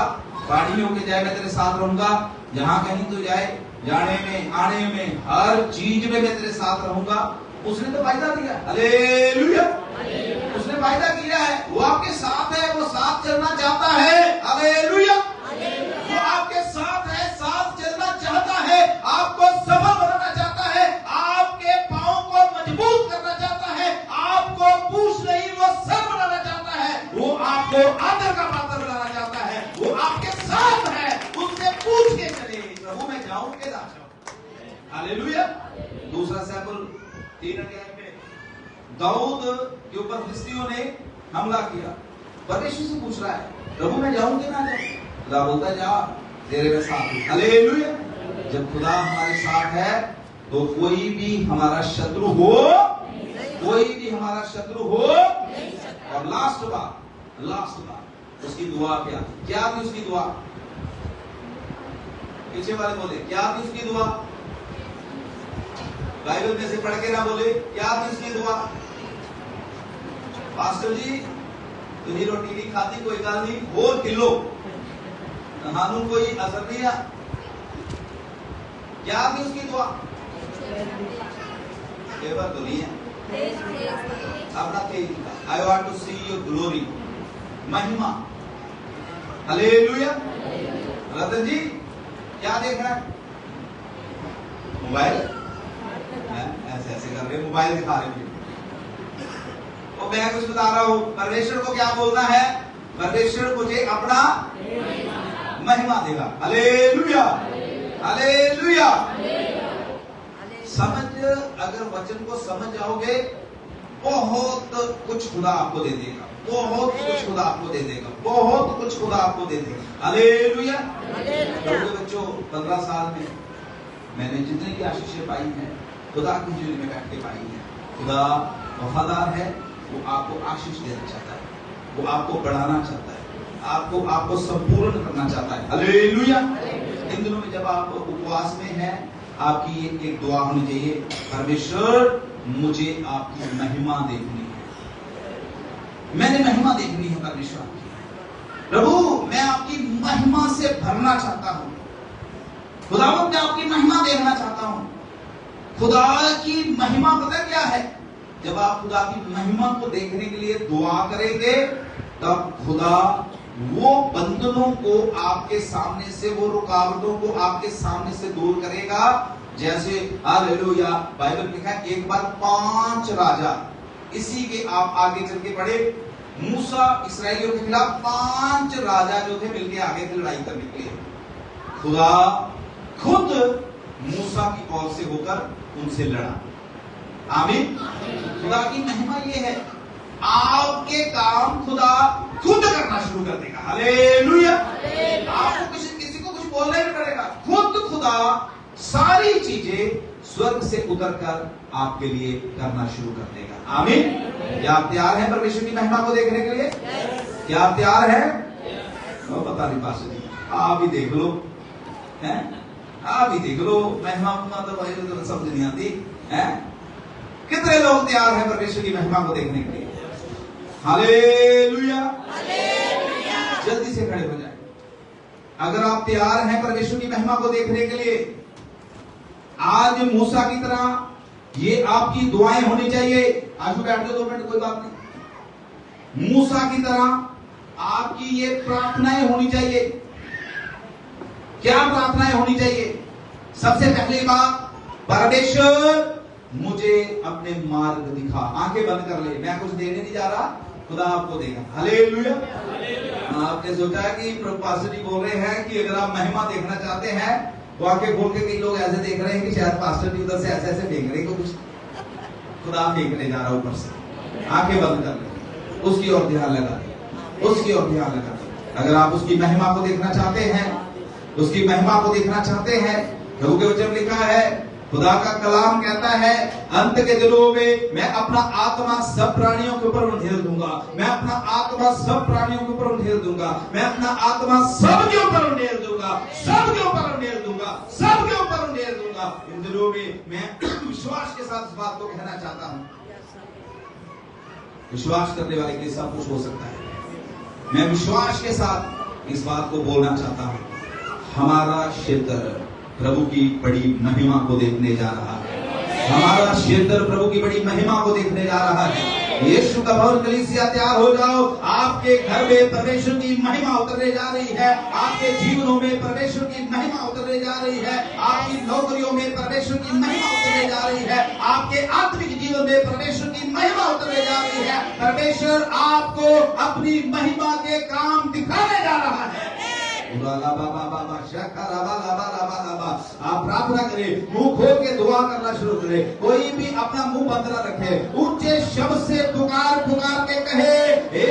पानी में होके जाए मैं तेरे साथ रहूंगा, जहां कहीं तो जाए, जाने में आने में हर चीज में मैं तेरे साथ रहूंगा। उसने तो वायदा दिया। हालेलुया। उसने वायदा किया है, वो आपके साथ है, वो साथ चलना चाहता है। हालेलुया। वो आपके साथ है, साथ चलना चाहता है, आपको सफल बनाना चाहता है, आपके पांव को मजबूत करना चाहता है, आपको पूछ नहीं वो सर बनाना चाहता है, वो आपको आदर का पात्र बनाना चाहता है, वो आपके साथ है। उससे पूछ के चले प्रभु मैं जाऊं के ना जाऊं। हालेलुया। दूसरा सैमुएल 3 अध्याय में दाऊद के ऊपर फिलिस्तीनियों ने हमला किया, परमेश्वर से पूछ रहा है प्रभु मैं जाऊं कि ना जाऊं? खुदा बोलता जा, तेरे में साथ हूं। हालेलुया। जब खुदा हमारे साथ है तो कोई भी हमारा शत्रु हो, कोई भी हमारा शत्रु हो। और लास्ट बात उसकी दुआ क्या थी? उसकी दुआ, पीछे वाले बोले क्या थी उसकी दुआ? बाइबल में से पढ़ के ना बोले क्या थी उसकी दुआ? पास्टर जी तुझी रोटी नहीं खाती, कोई गल नहीं, और किलो हानू कोई असर नहीं है। क्या थी उसकी दुआ? फेवर तो नहीं है, अपना तेज था। I want to see your glory, महिमा। हालेलुया। रतन जी क्या देख रहा है? मोबाइल ऐसे ऐसे कर रहे, मोबाइल दिखा रहे मुझे। और मैं कुछ बता रहा हूं, परमेश्वर को क्या बोलना है? परमेश्वर मुझे अपना महिमा देगा। हालेलुया। हालेलुया। समझ, अगर वचन को समझ जाओगे बहुत कुछ खुदा आपको दे देगा, बहुत कुछ खुदा आपको दे देगा, बहुत कुछ खुदा आपको दे देगा। हालेलुया। बच्चों 15 साल में मैंने जितनी भी आशीषें पाई हैं खुदा की हज़ूरी में बैठ के पाई है। खुदा वफादार है, वो आपको आशीष देना चाहता है, वो आपको बढ़ाना चाहता है, आपको संपूर्ण करना चाहता है। हालेलुया। इन दिनों में जब आप उपवास में हैं, आपकी एक दुआ होनी चाहिए, परमेश्वर मुझे आपकी महिमा देखनी है, मैंने महिमा देखनी है परमेश्वर की। प्रभु मैं आपकी महिमा से भरना चाहता हूं, खुदावंद मैं आपकी महिमा देखना चाहता हूं। खुदा की महिमा पता क्या है? जब आप खुदा की महिमा को देखने के लिए दुआ करेंगे तब खुदा वो बंधनों को आपके सामने से, वो रुकावटों को आपके सामने से दूर करेगा। जैसे हालेलुया, बाइबल में लिखा है एक बार 5 राजा, इसी के आप आगे चल के पढ़े, मूसा इस्राएलियों के खिलाफ 5 राजा जो थे मिलके आगे थे लड़ाई करने के लिए। खुदा खुद मूसा की ओर से होकर उनसे लड़ा। आमीन। खुदा की महिमा ये है, आपके काम खुदा खुद करना शुरू कर देगा। हालेलुया। आपको किसी को कुछ बोलना नहीं पड़ेगा, खुद खुदा सारी चीजें स्वर्ग से उतरकर आपके लिए करना शुरू कर देगा। आमीन। क्या आप तैयार हैं परमेश्वर की महिमा को देखने के लिए? क्या आप तैयार हैं? पता नहीं पास आप ही देख लो, हैं? आप ही देख लो, महिमा तो समझ नहीं आती है। कितने लोग तैयार हैं परमेश्वर की महिमा को देखने के लिए? हालेलुया। जल्दी से खड़े हो जाए अगर आप तैयार हैं परमेश्वर की महिमा को देखने के लिए। आज मूसा की तरह ये आपकी दुआएं होनी चाहिए। आज बैठ जाओ 2 मिनट, कोई बात नहीं। मूसा की तरह आपकी ये प्रार्थनाएं होनी चाहिए। क्या प्रार्थनाएं होनी चाहिए? सबसे पहली बात, परमेश्वर मुझे अपने मार्ग दिखा। आंखें बंद कर ले, मैं कुछ देने नहीं जा रहा, खुदा आपको देगा। हालेलुया। आपने सोचा है कि पास्टर जी बोल रहे हैं कि अगर आप महिमा देखना चाहते हैं तो आंखें खोल के, कई लोग ऐसे देख रहे हैं कि शायद पास्टर जी उधर से ऐसे ऐसे फेंक रहे हैं, कुछ खुदा फेंकने जा रहा ऊपर से। आंखें बंद कर ले, उसकी ओर ध्यान लगा दे, उसकी ओर ध्यान लगा दे। अगर आप उसकी महिमा को देखना चाहते हैं, उसकी महिमा को देखना चाहते हैं, प्रभु के वचन लिखा है, खुदा का कलाम कहता है, अंत के दिनों में मैं अपना आत्मा सब प्राणियों के ऊपर उंडेल दूंगा, मैं अपना आत्मा सब प्राणियों के ऊपर उंडेल दूंगा, मैं अपना आत्मा सबके ऊपर उंडेल दूंगा, सबके ऊपर उंडेल दूंगा, सबके ऊपर उंडेल दूंगा। इन दिनों में मैं विश्वास के साथ इस बात को कहना चाहता हूं। विश्वास करने वाले के लिए सब कुछ हो सकता है। मैं विश्वास के साथ इस बात को बोलना चाहता हूं, हमारा क्षेत्र प्रभु की बड़ी महिमा को देखने जा रहा है। हमारा क्षेत्र प्रभु की बड़ी महिमा को देखने जा रहा है। यीशु का भवन कलीसिया तैयार हो जाओ। आपके घर में परमेश्वर की महिमा उतरने जा रही है, आपके जीवनों में परमेश्वर की महिमा उतरने जा रही है, आपकी नौकरियों में परमेश्वर की महिमा उतरने जा रही है, आपके आत्मिक जीवन में परमेश्वर की महिमा उतरने जा रही है। परमेश्वर आपको अपनी महिमा के काम दिखाने जा रहा है। आप प्रार्थना करें, मुंह खोल के दुआ करना शुरू करें। कोई भी अपना मुंह बंद न रखे, ऊंचे शब्द से पुकार पुकार के कहे, हे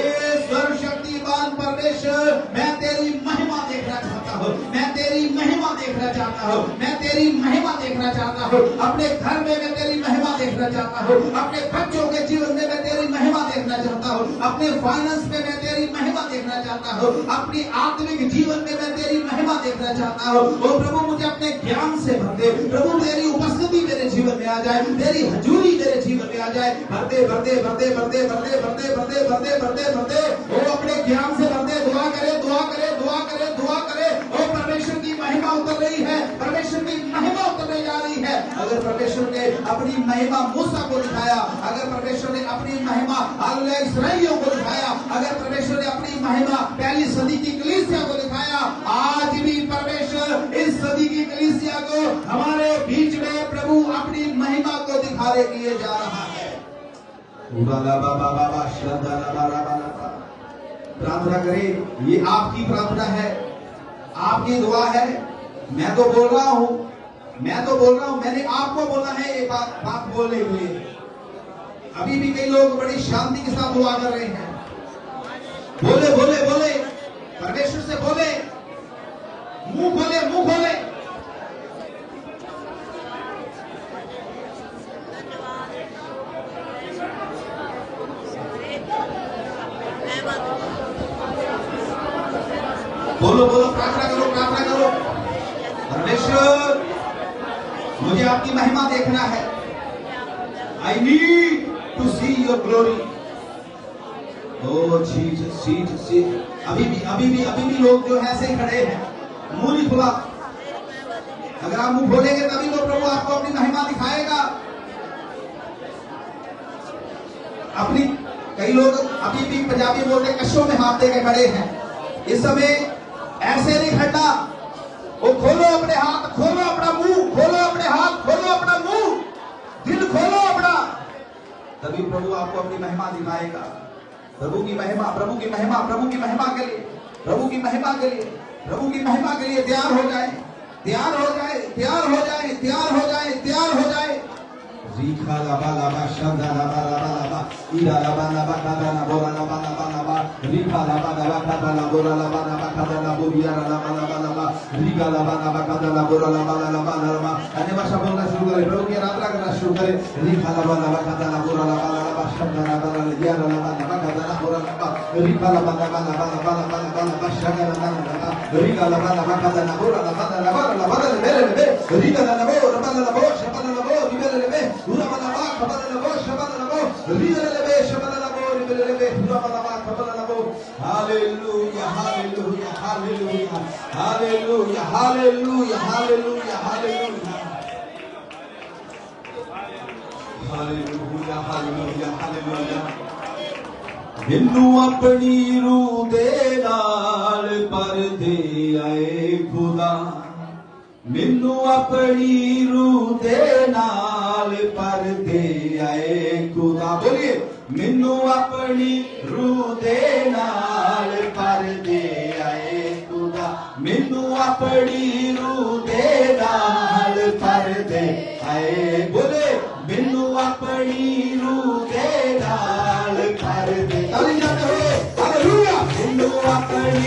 सर्वशक्तिमान परमेश्वर, मैं तेरी महिमा देखना चाहता हूँ, मैं तेरी महिमा देखना चाहता हूँ, मैं तेरी महिमा देखना चाहता हूँ। अपने घर में मैं तेरी महिमा देखना चाहता हूँ, अपने बच्चों के जीवन में मैं तेरी महिमा देखना चाहता हूँ, अपने फाइनेंस में मैं तेरी महिमा देखना चाहता हूँ, अपनी आत्मिक जीवन में मैं तेरी महिमा देखना चाहता हूँ। ओ प्रभु मुझे अपने ज्ञान से भर दे, प्रभु तेरी उपस्थिति मेरे जीवन में आ जाए, तेरी हजूरी मेरे जीवन में आ जाए। भरते भरते भरते भरते भरते भरते भरते भरते भरते भरते वो अपने ज्ञान से भरते। दुआ करे, दुआ करे, दुआ करे, दुआ करे। ओ परमेश्वर की महिमा उतर रही है, परमेश्वर की महिमा उतरने जा रही है। अगर परमेश्वर ने अपनी महिमा मूसा को दिखाया, अगर परमेश्वर ने अपनी महिमा इस्राएलियों को दिखाया, अगर परमेश्वर ने अपनी महिमा पहली सदी की कलीसिया को दिखाया, आज भी परमेश्वर इस सदी की कलीसिया को हमारे बीच में प्रभु अपनी महिमा को दिखाने के लिए जा रहा है। प्रार्थना करें, ये आपकी प्रार्थना है, आपकी दुआ है। मैं तो बोल रहा हूं, मैंने आपको बोला है ये बात बोलने के लिए। अभी भी कई लोग बड़ी शांति के साथ दुआ कर रहे हैं। बोले बोले बोले, परमेश्वर से बोले, मुंह खोले, मुंह खोले। बोलो बोलो, प्रार्थना करो, प्रार्थना करो। परमेश्वर, मुझे आपकी महिमा देखना है। I need to see your glory. O Jesus, Jesus, अभी भी लोग जो है ऐसे ही खड़े हैं, मुंह नहीं खुला। अगर आप मुंह खोलेंगे तभी तो प्रभु आपको अपनी महिमा दिखाएगा। अपनी कई लोग अभी भी पंजाबी बोलते कशों में हाथ देके खड़े हैं। इस समय ऐसे नहीं खड़ना। वो खोलो अपने हाथ, खोलो अपना मुंह, खोलो अपने हाथ, खोलो अपना मुंह, दिल खोलो अपना, तभी प्रभु आपको अपनी महिमा दिखाएगा। प्रभु की महिमा, प्रभु की महिमा, प्रभु की महिमा के लिए, प्रभु की महिमा के लिए, प्रभु की महिमा के लिए तैयार हो जाए, तैयार हो जाए, तैयार हो जाए, तैयार हो जाए, तैयार हो जाए। रीखा लाबा लाबा शब्दा लाबा लाबा लाबा ईरा लाबा लाबा कादा ना बोरा लाबा लाबा लाबा रीखा लाबा लाबा कादा ना बोरा लाबा लाबा कादा ना बोरिया लाबा लाबा लाबा रीखा लाबा लाबा कादा ना बोरा लाबा लाबा लाबा। अन्य भाषा बोलना शुरू करें, प्रभु की आराधना करना शुरू करें। रीखा लाबा लाबा कादा ना बोरा लाबा लाबा शब्दा लाबा लाबा लाबा लाबा कादा ना बोरा लाबा रीखा लाबा लाबा लाबा लाबा लाबा लाबा लाबा शब्दा लाबा लाबा रीखा लाबा लाबा कादा ना बोरा लाबा लाबा लाबा मेरे मेरे रीखा लाबा लाबा लाबा शब्दा लाबा मेरे मेरे Ura balaba, kabala labo, shabala labo, riya lebe, shabala labo, riya lebe, ura balaba, kabala labo. Hallelujah, hallelujah, hallelujah, hallelujah, hallelujah, hallelujah, hallelujah. Hallelujah, hallelujah, hallelujah. Minnu apni रूह दे नाल परदे आए खुदा, मिन्नू अपनी रूह दे नाल परदे आए खुदा। बोलिए, मिन्नू अपनी रूह दे नाल परदे आए खुदा, मिन्नू अपनी रूह दे नाल परदे आए। बोले, मिन्नू अपनी रूह दे नाल परदे। ताली जाते हो, हालेलुया। मिन्नू अपनी